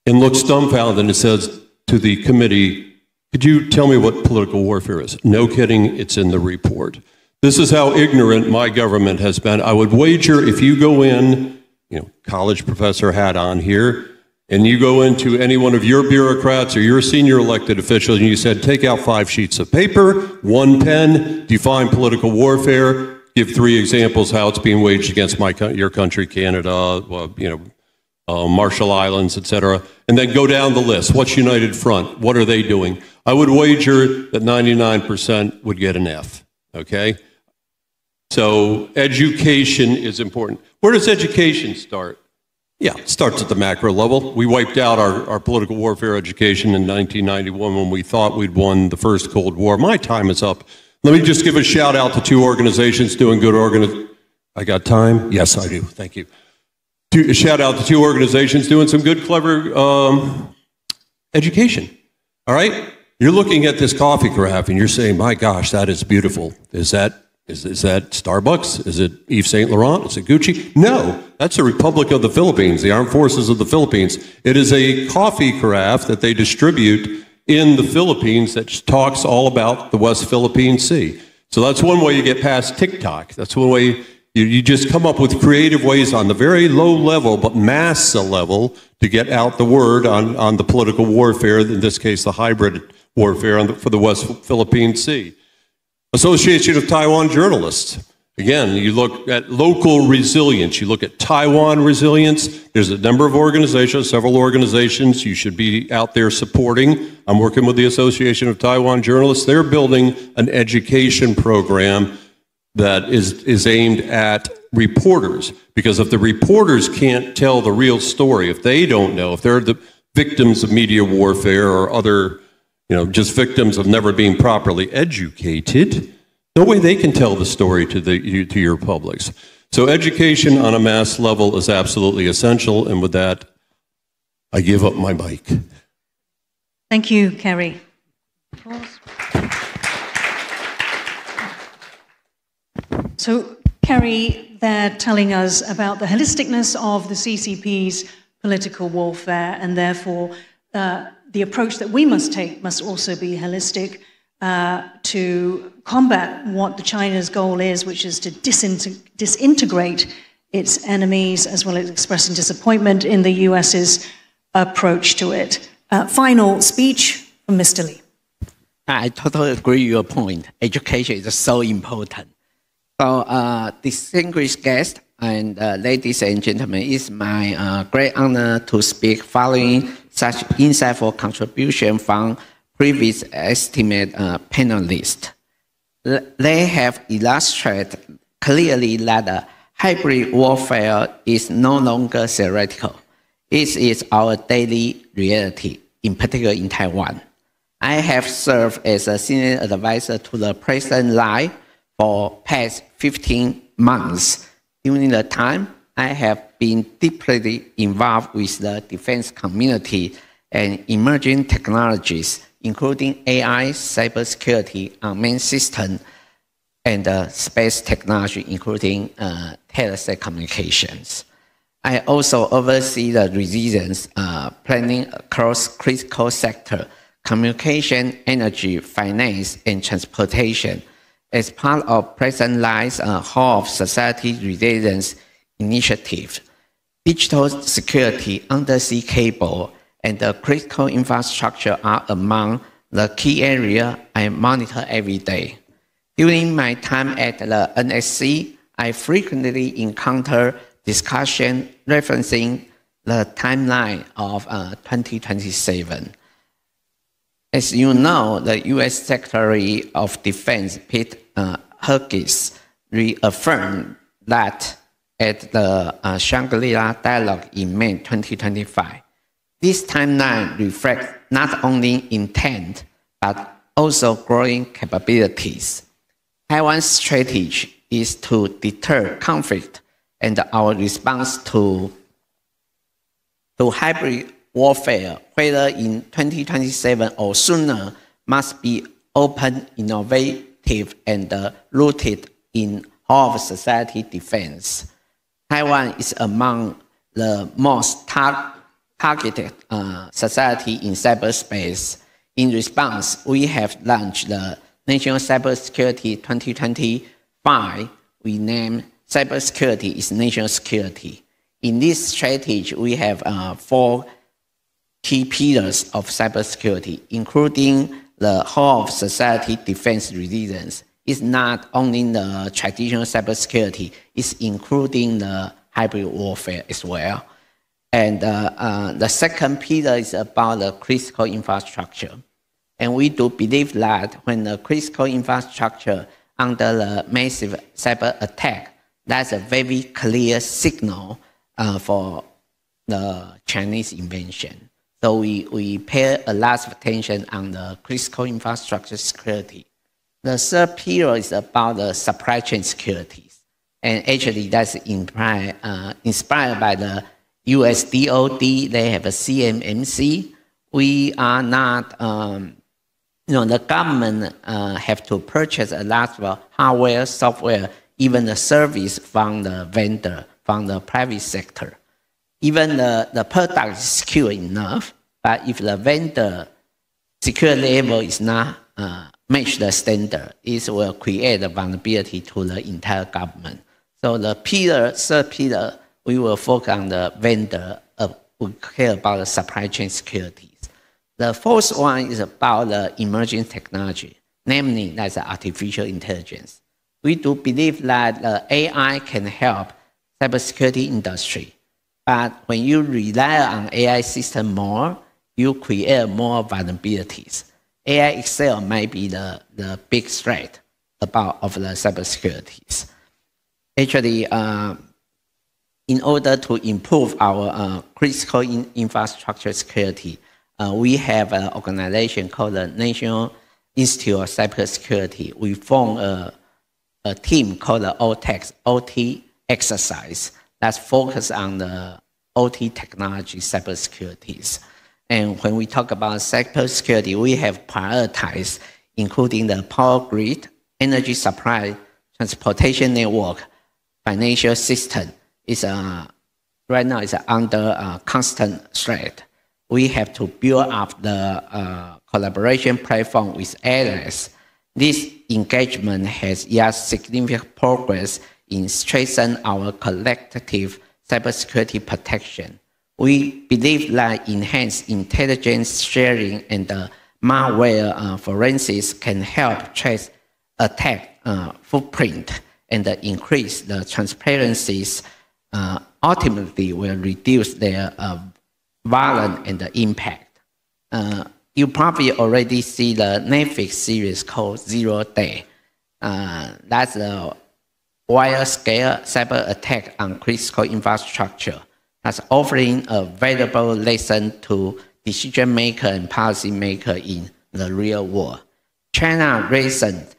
and looks dumbfounded and says to the committee, could you tell me what political warfare is? No kidding, it's in the report. This is how ignorant my government has been. I would wager if you go in, college professor hat on here, and you go into any one of your bureaucrats or your senior elected officials and you said, take out 5 sheets of paper, 1 pen, define political warfare, give 3 examples how it's being waged against your country, Canada, Marshall Islands, etc., and then go down the list. What's United Front? What are they doing? I would wager that 99% would get an F, okay? So education is important. Where does education start? Yeah, it starts at the macro level. We wiped out our political warfare education in 1991 when we thought we'd won the first Cold War. My time is up. Let me just give a shout out to 2 organizations doing good I got time? Yes, I do. Thank you. Shout out to 2 organizations doing some good, clever education. All right? You're looking at this coffee graph and you're saying, my gosh, that is beautiful. Is that Starbucks? Is it Yves Saint Laurent? Is it Gucci? No, that's the Republic of the Philippines, the Armed Forces of the Philippines. It is a coffee carafe that they distribute in the Philippines that talks all about the West Philippine Sea. So that's one way you get past TikTok. That's one way you just come up with creative ways on the very low level, but mass level, to get out the word on the political warfare, in this case, the hybrid warfare for the West Philippine Sea. Association of Taiwan Journalists. Again, you look at local resilience. You look at Taiwan resilience. There's a number of organizations, several organizations you should be out there supporting. I'm working with the Association of Taiwan Journalists. They're building an education program that is aimed at reporters. Because if the reporters can't tell the real story, if they don't know, if they're the victims of media warfare or other just victims of never being properly educated, no way they can tell the story to your publics. So education on a mass level is absolutely essential, and with that, I give up my mic. Thank you, Kerry. So, Kerry, they're telling us about the holisticness of the CCP's political warfare, and therefore the approach that we must take must also be holistic to combat what China's goal is, which is to disintegrate its enemies, as well as expressing disappointment in the US's approach to it. Final speech from Mr. Lee. I totally agree with your point. Education is so important. So, distinguished guests and ladies and gentlemen, it's my great honor to speak following such insightful contribution from previous estimate panelists. They have illustrated clearly that hybrid warfare is no longer theoretical. It is our daily reality, in particular in Taiwan. I have served as a senior advisor to the President Lai for past 15 months. During the time, I have been deeply involved with the defense community and emerging technologies, including AI, cybersecurity, unmanned system, and space technology, including telecommunications. I also oversee the resilience planning across critical sectors, communication, energy, finance, and transportation, as part of President Lai's Hall of Society Resilience Initiative. Digital security, undersea cable, and the critical infrastructure are among the key areas I monitor every day. During my time at the NSC, I frequently encounter discussion referencing the timeline of 2027. As you know, the U.S. Secretary of Defense, Pete Hegseth, reaffirmed that at the Shangri-La Dialogue in May 2025. This timeline reflects not only intent, but also growing capabilities. Taiwan's strategy is to deter conflict, and our response to to hybrid warfare, whether in 2027 or sooner, must be open, innovative, and rooted in whole of society defense. Taiwan is among the most targeted society in cyberspace. In response, we have launched the National Cybersecurity 2025. We named Cybersecurity is National Security. In this strategy, we have 4 key pillars of cybersecurity, including the whole of society defense resilience. It's not only the traditional cybersecurity, it's including the hybrid warfare as well. And the second pillar is about the critical infrastructure. And we do believe that when the critical infrastructure under the massive cyber attack, that's a very clear signal for the Chinese invasion. So we pay a lot of attention on the critical infrastructure security. The third pillar is about the supply chain securities. And actually that's inspired by the US DOD. They have a CMMC. We are not, the government have to purchase a lot of hardware, software, even the service from the vendor, from the private sector. Even the product is secure enough, but if the vendor security level is not match the standard, it will create a vulnerability to the entire government. So the third pillar, we will focus on the vendor, we care about the supply chain securities. The fourth one is about the emerging technology, namely that's artificial intelligence. We do believe that the AI can help cybersecurity industry, but when you rely on AI system more, you create more vulnerabilities. AI itself might be the big threat of the cybersecurities. Actually, in order to improve our critical infrastructure security, we have an organization called the National Institute of Cybersecurity. We formed a team called the OT exercise that's focused on the OT technology cybersecurities. And when we talk about cybersecurity, we have prioritized, including the power grid, energy supply, transportation network, financial system. Right now it's under constant threat. We have to build up the collaboration platform with others. This engagement has yet significant progress in strengthening our collective cybersecurity protection. We believe that enhanced intelligence sharing and malware forensics can help trace attack footprint and increase the transparencies. Ultimately will reduce their violence and the impact. You probably already see the Netflix series called 0 Day. That's a wide-scale cyber attack on critical infrastructure. That's offering a valuable lesson to decision maker and policy maker in the real world. China's recent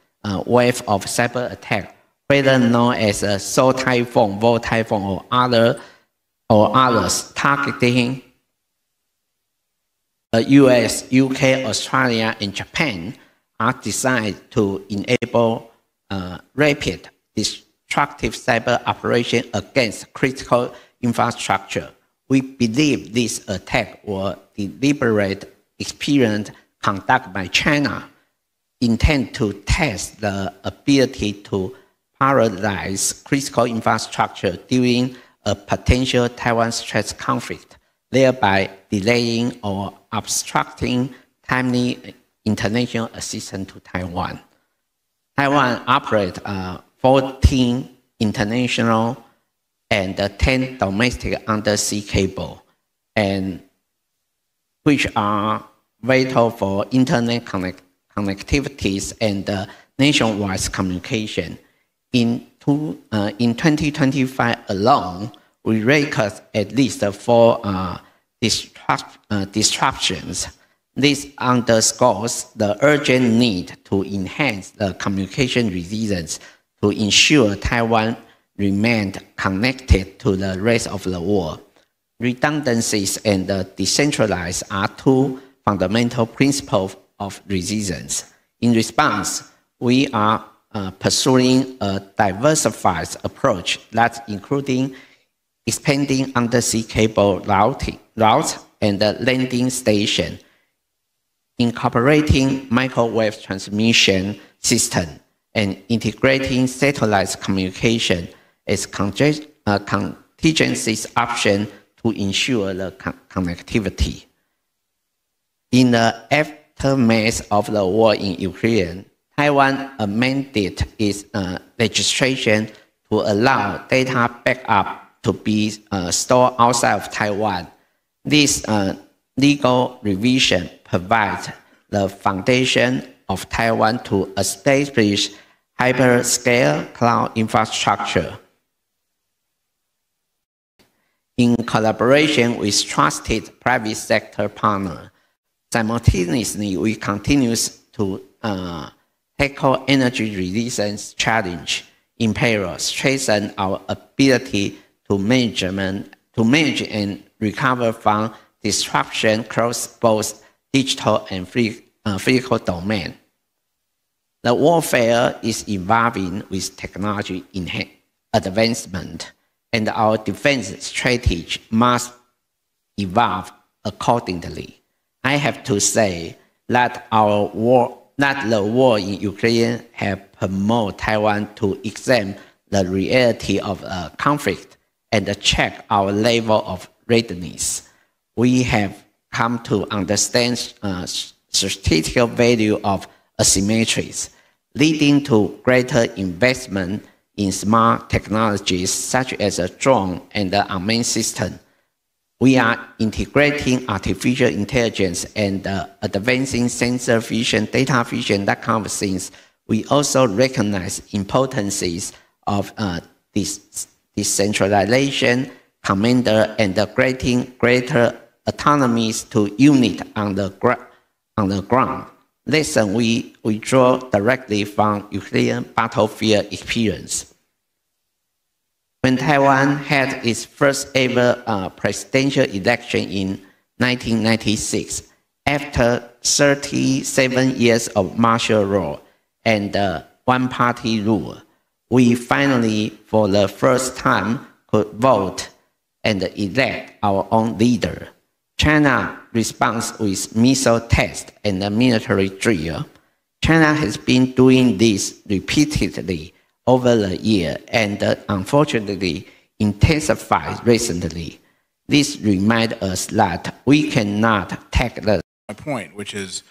wave of cyber attack, whether known as a Seoul Typhoon, Vol Typhoon, or others targeting US, UK, Australia, and Japan, are designed to enable rapid, destructive cyber operation against critical infrastructure. We believe this attack was deliberate experiment conducted by China, intended to test the ability to paralyze critical infrastructure during a potential Taiwan Strait conflict, thereby delaying or obstructing timely international assistance to Taiwan. Taiwan operates 14 international and 10 domestic undersea cable, and which are vital for internet connectivities and nationwide communication. In 2025 alone, we recorded at least 4 disruptions. This underscores the urgent need to enhance the communication resilience to ensure Taiwan remained connected to the rest of the world. redundancies and decentralized are two fundamental principles of resilience. In response, we are pursuing a diversified approach that's including expanding undersea cable routes and landing station, incorporating microwave transmission system, and integrating satellite communication as contingency option to ensure the connectivity. In the aftermath of the war in Ukraine, Taiwan amended its legislation to allow data backup to be stored outside of Taiwan. This legal revision provides the foundation of Taiwan to establish hyperscale cloud infrastructure. In collaboration with trusted private sector partners, simultaneously we continue to tackle energy resilience challenge in parallel, strengthen our ability to manage and recover from disruption across both digital and physical domain. The warfare is evolving with technology advancement, and our defense strategy must evolve accordingly. I have to say that the war in Ukraine has promoted Taiwan to examine the reality of a conflict and check our level of readiness. We have come to understand strategic value of asymmetries, leading to greater investment in smart technologies such as a drone and the unmanned system. We are integrating artificial intelligence and advancing sensor vision, data vision, that kind of things. We also recognize importances of decentralization, commander, and granting greater autonomies to units on the ground. Lesson we draw directly from Ukrainian battlefield experience. When Taiwan had its first ever presidential election in 1996, after 37 years of martial law and one-party rule, we finally, for the first time, could vote and elect our own leader. China responds with missile tests and military drill. China has been doing this repeatedly over the year and unfortunately intensified recently. This reminds us that we cannot take the point, which is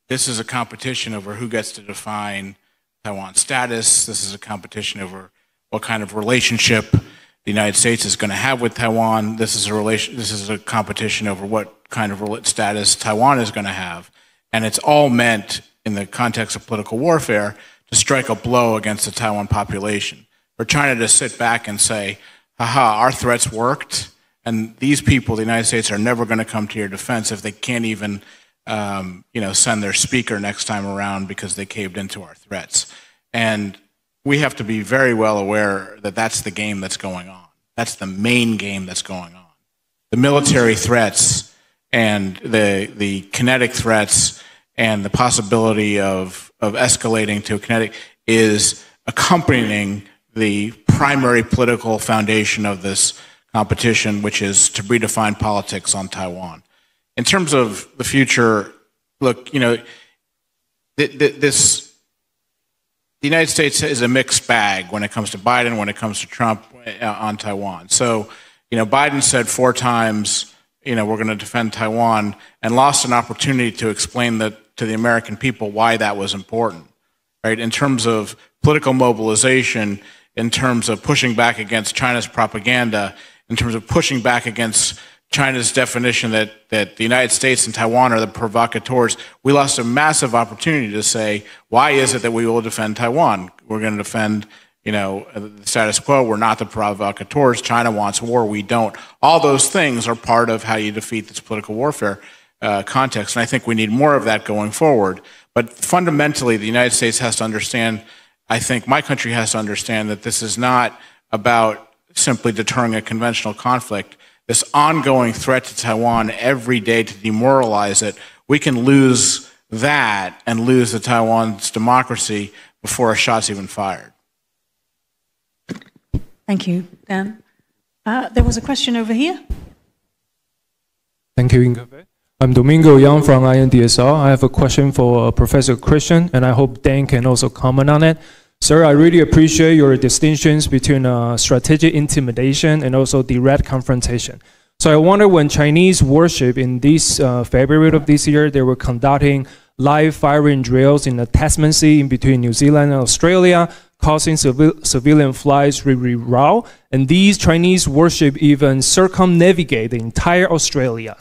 this is a competition over who gets to define Taiwan's status. This is a competition over what kind of relationship the United States is going to have with Taiwan. This is a competition over what kind of status Taiwan is going to have. And it's all meant in the context of political warfare to strike a blow against the Taiwan population. For China to sit back and say, haha, our threats worked, and these people, the United States, are never going to come to your defense if they can't even send their speaker next time around because they caved into our threats. And we have to be very well aware that that's the game that's going on. That's the main game that's going on. The military threats and the kinetic threats and the possibility of escalating to kinetic is accompanying the primary political foundation of this competition, which is to redefine politics on Taiwan. In terms of the future, look, the United States is a mixed bag when it comes to Biden, when it comes to Trump on Taiwan. So, Biden said 4 times, we're going to defend Taiwan, and lost an opportunity to explain that to the American people why that was important, right? In terms of political mobilization, in terms of pushing back against China's propaganda, in terms of pushing back against China's definition that the United States and Taiwan are the provocateurs, we lost a massive opportunity to say, why is it that we will defend Taiwan? We're going to defend, the status quo. We're not the provocateurs. China wants war. We don't. All those things are part of how you defeat this political warfare context. And I think we need more of that going forward. But fundamentally, the United States has to understand, I think my country has to understand that this is not about simply deterring a conventional conflict. this ongoing threat to Taiwan every day to demoralize it, we can lose that and lose the Taiwan's democracy before a shot's even fired. Thank you, Dan. There was a question over here. Thank you, Inge. I'm Domingo Yang from INDSR. I have a question for Professor Christian, and I hope Dan can also comment on it. Sir, I really appreciate your distinctions between strategic intimidation and also direct confrontation. So I wonder, when Chinese warship in this February of this year, they were conducting live firing drills in the Tasman Sea in between New Zealand and Australia, causing civilian flights reroute, and these Chinese warship even circumnavigate the entire Australia.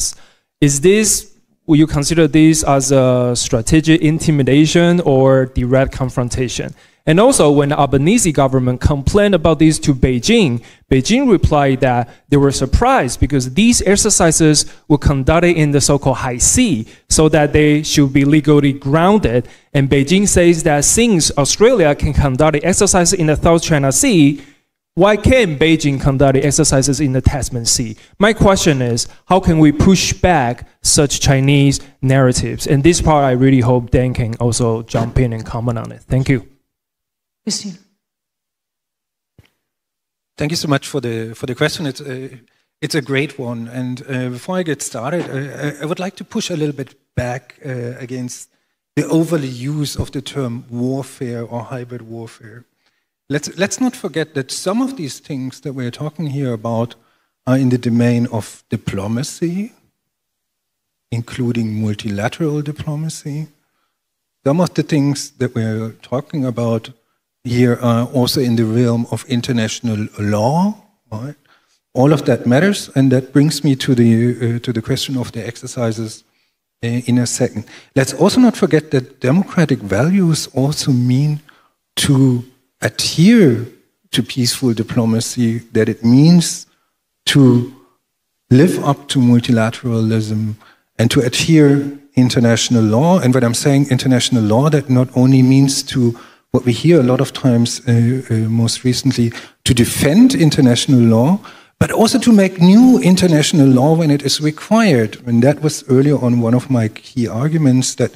Will you consider this as a strategic intimidation or direct confrontation? And also, when the Albanese government complained about this to Beijing, Beijing replied that they were surprised because these exercises were conducted in the so-called high sea, so that they should be legally grounded. And Beijing says that since Australia can conduct the exercises in the South China Sea, why can't Beijing conduct the exercises in the Tasman Sea? My question is, how can we push back such Chinese narratives? And this part, I really hope Dan can also jump in and comment on it. Thank you. Christian. Thank you so much for the question. It's a great one. And before I get started, I would like to push a little bit back against the overly use of the term warfare or hybrid warfare. Let's not forget that some of these things that we're talking here about are in the domain of diplomacy, including multilateral diplomacy. Some of the things that we're talking about here are also in the realm of international law. Right? All of that matters, and that brings me to the question of the exercises in a second. Let's also not forget that democratic values also mean to adhere to peaceful diplomacy, that it means to live up to multilateralism and to adhere international law. And when I'm saying international law, that not only means to, what we hear a lot of times, most recently, to defend international law, but also to make new international law when it is required. And that was earlier on one of my key arguments, that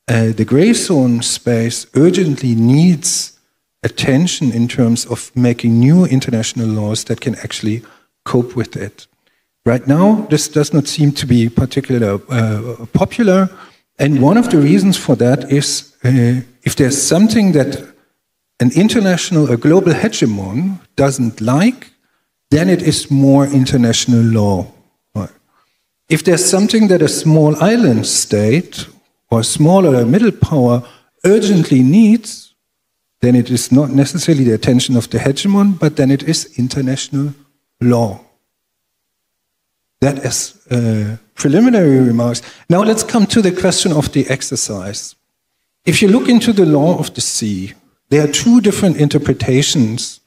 the gray zone space urgently needs attention in terms of making new international laws that can actually cope with it. Right now, this does not seem to be particularly popular, and one of the reasons for that is if there's something that a global hegemon doesn't like, then it is more international law. Right? If there's something that a small island state or smaller middle power urgently needs, then it is not necessarily the attention of the hegemon, but then it is international law. That is preliminary remarks. Now let's come to the question of the exercise. If you look into the law of the sea, there are two different interpretations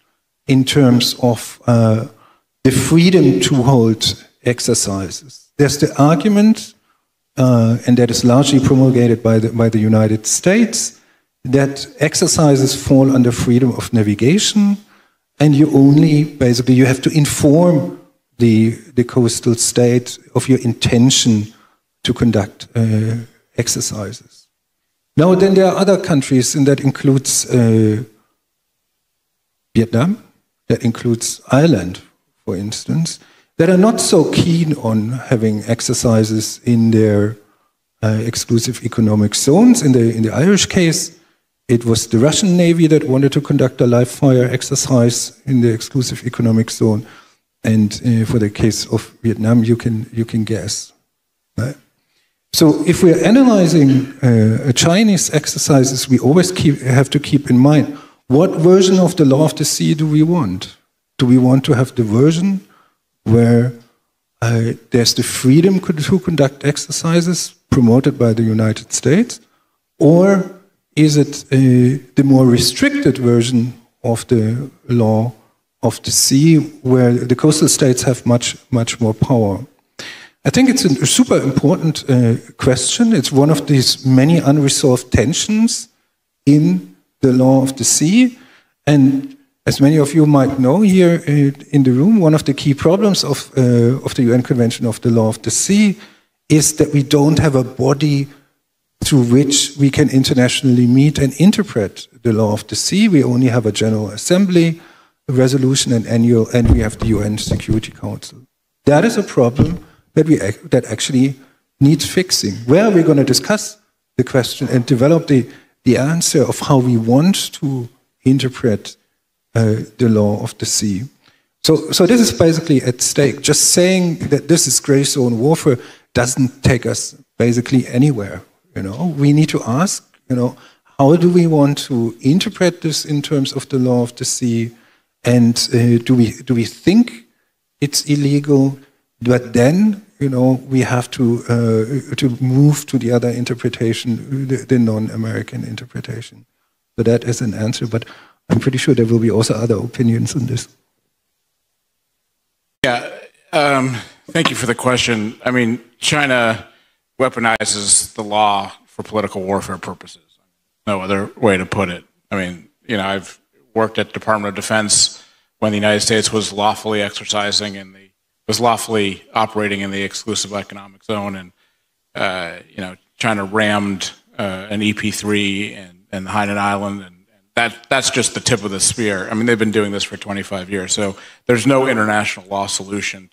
in terms of the freedom to hold exercises. There's the argument, and that is largely promulgated by the United States, that exercises fall under freedom of navigation, and you have to inform the coastal state of your intention to conduct exercises. Now, then there are other countries, and that includes Vietnam, that includes Ireland, for instance, that are not so keen on having exercises in their exclusive economic zones. In the Irish case, it was the Russian Navy that wanted to conduct a live fire exercise in the exclusive economic zone. And for the case of Vietnam, you can guess. Right? So if we're analyzing Chinese exercises, we always have to keep in mind, what version of the law of the sea do we want? Do we want to have the version where there's the freedom to conduct exercises promoted by the United States? Or is it the more restricted version of the law of the sea, where the coastal states have much more power? I think it's a super important question. It's one of these many unresolved tensions in the law of the sea. And As many of you might know here in the room, one of the key problems of the UN Convention of the Law of the Sea is that we don't have a body through which we can internationally meet and interpret the law of the sea. We only have a General Assembly, a resolution, and annual, and we have the UN Security Council. That is a problem that actually needs fixing. Where we're going to discuss the question and develop the answer of how we want to interpret the law of the sea. So this is basically at stake. Just saying that this is gray zone warfare doesn't take us basically anywhere. We need to ask, how do we want to interpret this in terms of the law of the sea, and do we think it's illegal? But then, we have to move to the other interpretation, the non-American interpretation. So that is an answer, but I'm pretty sure there will be also other opinions on this. Yeah, thank you for the question. I mean, China weaponizes the law for political warfare purposes. No other way to put it. I mean, I've worked at the Department of Defense when the United States was lawfully operating in the exclusive economic zone, and China rammed an EP-3 and the Hainan Island, and that's just the tip of the spear. I mean, they've been doing this for 25 years, so there's no international law solution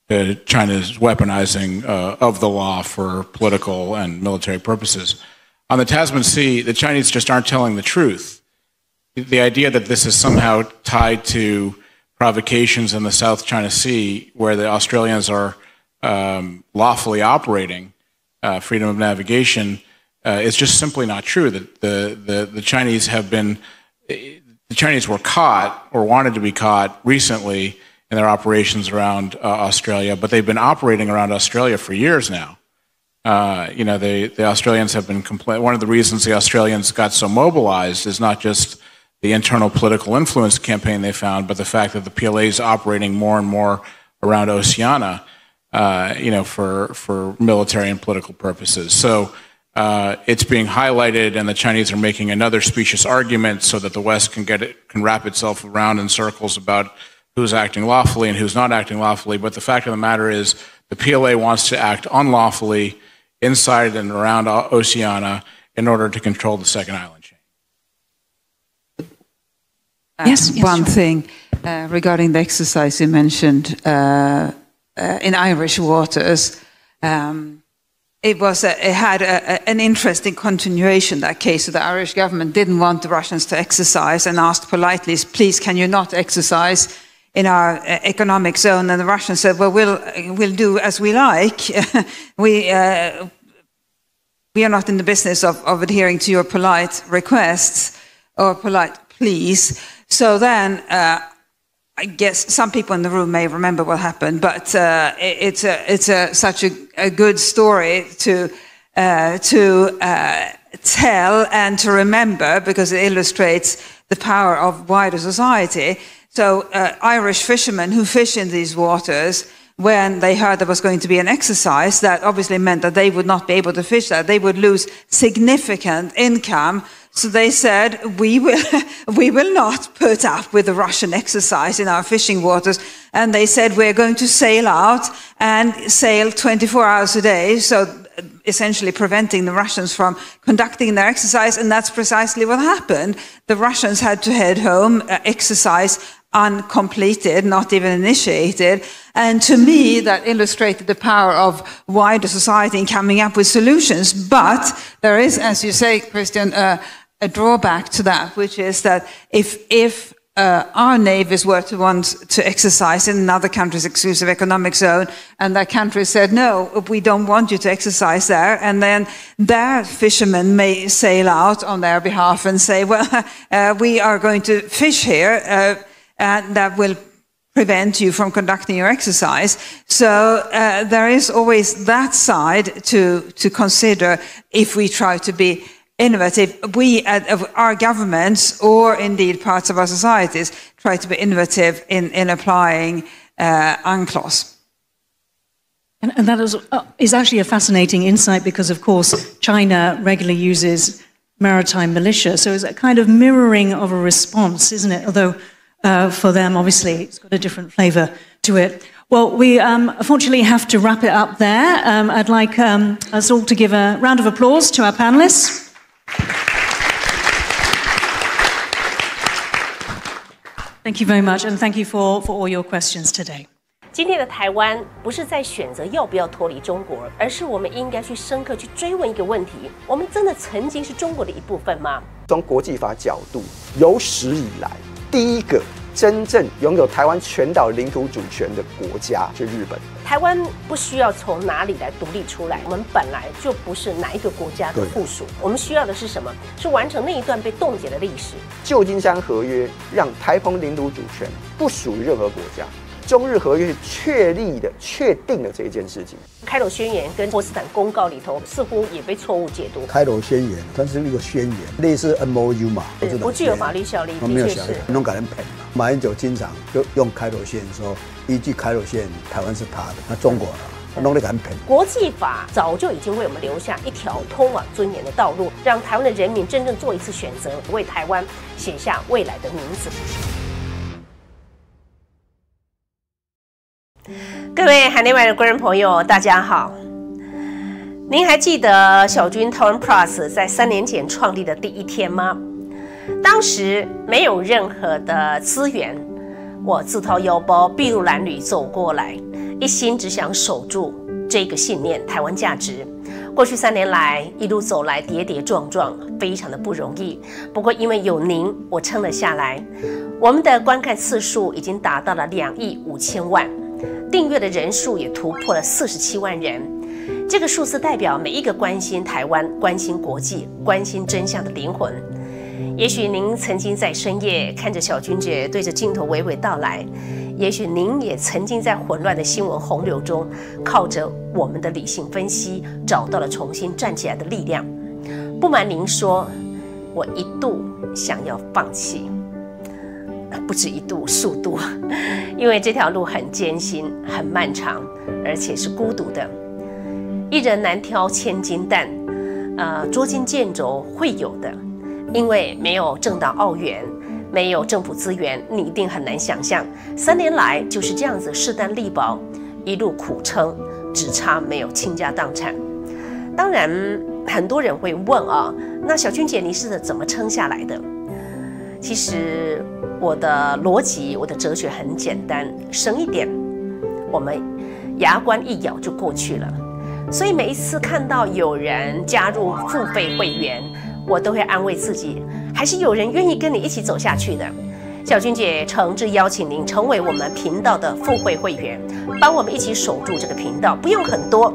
to China's weaponizing of the law for political and military purposes. On the Tasman Sea, the Chinese just aren't telling the truth. The idea that this is somehow tied to provocations in the South China Sea, where the Australians are lawfully operating freedom of navigation, is just simply not true. That the Chinese were caught or wanted to be caught recently in their operations around Australia, but they've been operating around Australia for years now. The Australians have been one of the reasons the Australians got so mobilized is not just the internal political influence campaign they found, but the fact that the PLA is operating more and more around Oceania, for military and political purposes. So it's being highlighted, and the Chinese are making another specious argument so that the West can wrap itself around in circles about who's acting lawfully and who's not acting lawfully. But the fact of the matter is the PLA wants to act unlawfully inside and around Oceania in order to control the second island chain. Yes, one thing regarding the exercise you mentioned in Irish waters. It had an interesting continuation, that case. So the Irish government didn't want the Russians to exercise and asked politely, please, can you not exercise in our economic zone? And the Russians said, well, we'll do as we like. We are not in the business of adhering to your polite requests or polite pleas. So then, I guess some people in the room may remember what happened, but it's such a good story to tell and to remember, because it illustrates the power of wider society. So Irish fishermen who fish in these waters, when they heard there was going to be an exercise, that obviously meant that they would not be able to fish that. They would lose significant income. So they said, we will not put up with the Russian exercise in our fishing waters. And they said, we're going to sail out and sail 24 hours a day. So essentially preventing the Russians from conducting their exercise. And that's precisely what happened. The Russians had to head home, exercise uncompleted, not even initiated. And to me, that illustrated the power of wider society in coming up with solutions. But there is, as you say, Christian, a drawback to that, which is that if our navies were to want to exercise in another country's exclusive economic zone, and that country said, no, we don't want you to exercise there, and then their fishermen may sail out on their behalf and say, well, we are going to fish here, and that will prevent you from conducting your exercise. So there is always that side to consider if we try to be innovative. We, our governments, or indeed parts of our societies, try to be innovative in applying UNCLOS. And that is actually a fascinating insight, because, of course, China regularly uses maritime militia. So it's a kind of mirroring of a response, isn't it? Although for them, obviously, it's got a different flavor to it. Well, we unfortunately have to wrap it up there. I'd like us all to give a round of applause to our panelists. Thank you very much, and thank you for all your questions today. 今天的台湾不是在选择要不要脱离中国，而是我们应该去深刻去追问一个问题：我们真的曾经是中国的一部分吗？从国际法角度，有史以来第一个真正拥有台湾全岛领土主权的国家是日本。台湾不需要从哪里来独立出来，我们本来就不是哪一个国家的附属。我们需要的是什么？是完成那一段被冻结的历史。旧金山合约让台澎领土主权不属于任何国家。中日合约是确定的这一件事情。开罗宣言跟波茨坦公告里头似乎也被错误解读。开罗宣言它是一个宣言，类似 MOU 嘛，不具有法律效力，的确是。弄给人骗了。马英九经常就用开罗宣言说，依据开罗宣言，台湾是他的，那中国的，弄得给人骗。国际法早就已经为我们留下一条通往尊严的道路，让台湾的人民真正做一次选择，为台湾写下未来的名字。各位海内外的观众朋友，大家好。您还记得筱君台湾 plus 在3年前创立的第一天吗？当时没有任何的资源，我自掏腰包、筚路蓝缕走过来，一心只想守住这个信念——台湾价值。过去3年来，一路走来，跌跌撞撞，非常的不容易。不过因为有您，我撑了下来。我们的观看次数已经达到了2亿5千万。订阅的人数也突破了47万人，这个数字代表每一个关心台湾、关心国际、关心真相的灵魂。也许您曾经在深夜看着筱君姐对着镜头娓娓道来，也许您也曾经在混乱的新闻洪流中，靠着我们的理性分析，找到了重新站起来的力量。不瞒您说，我一度想要放弃。不止一度，数度，因为这条路很艰辛、很漫长，而且是孤独的。一人难挑千斤担，捉襟见肘会有的，因为没有政党澳元，没有政府资源，你一定很难想象。3年来就是这样子势单力薄，一路苦撑，只差没有倾家荡产。当然，很多人会问啊，那筱君姐你是怎么撑下来的？其实我的逻辑、我的哲学很简单，省一点，我们牙关一咬就过去了。所以每一次看到有人加入付费会员，我都会安慰自己，还是有人愿意跟你一起走下去的。筱君姐诚挚邀请您成为我们频道的付费会员，帮我们一起守住这个频道，不用很多。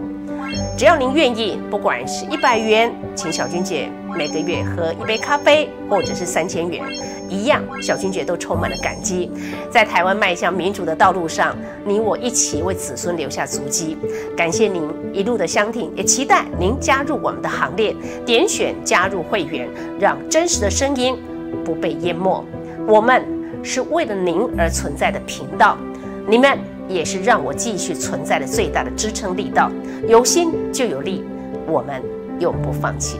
只要您愿意，不管是100元，请筱君姐每个月喝一杯咖啡，或者是3000元，一样，筱君姐都充满了感激。在台湾迈向民主的道路上，你我一起为子孙留下足迹。感谢您一路的相挺，也期待您加入我们的行列，点选加入会员，让真实的声音不被淹没。我们是为了您而存在的频道，你们也是让我继续存在的最大的支撑力道。有心就有力，我们永不放弃。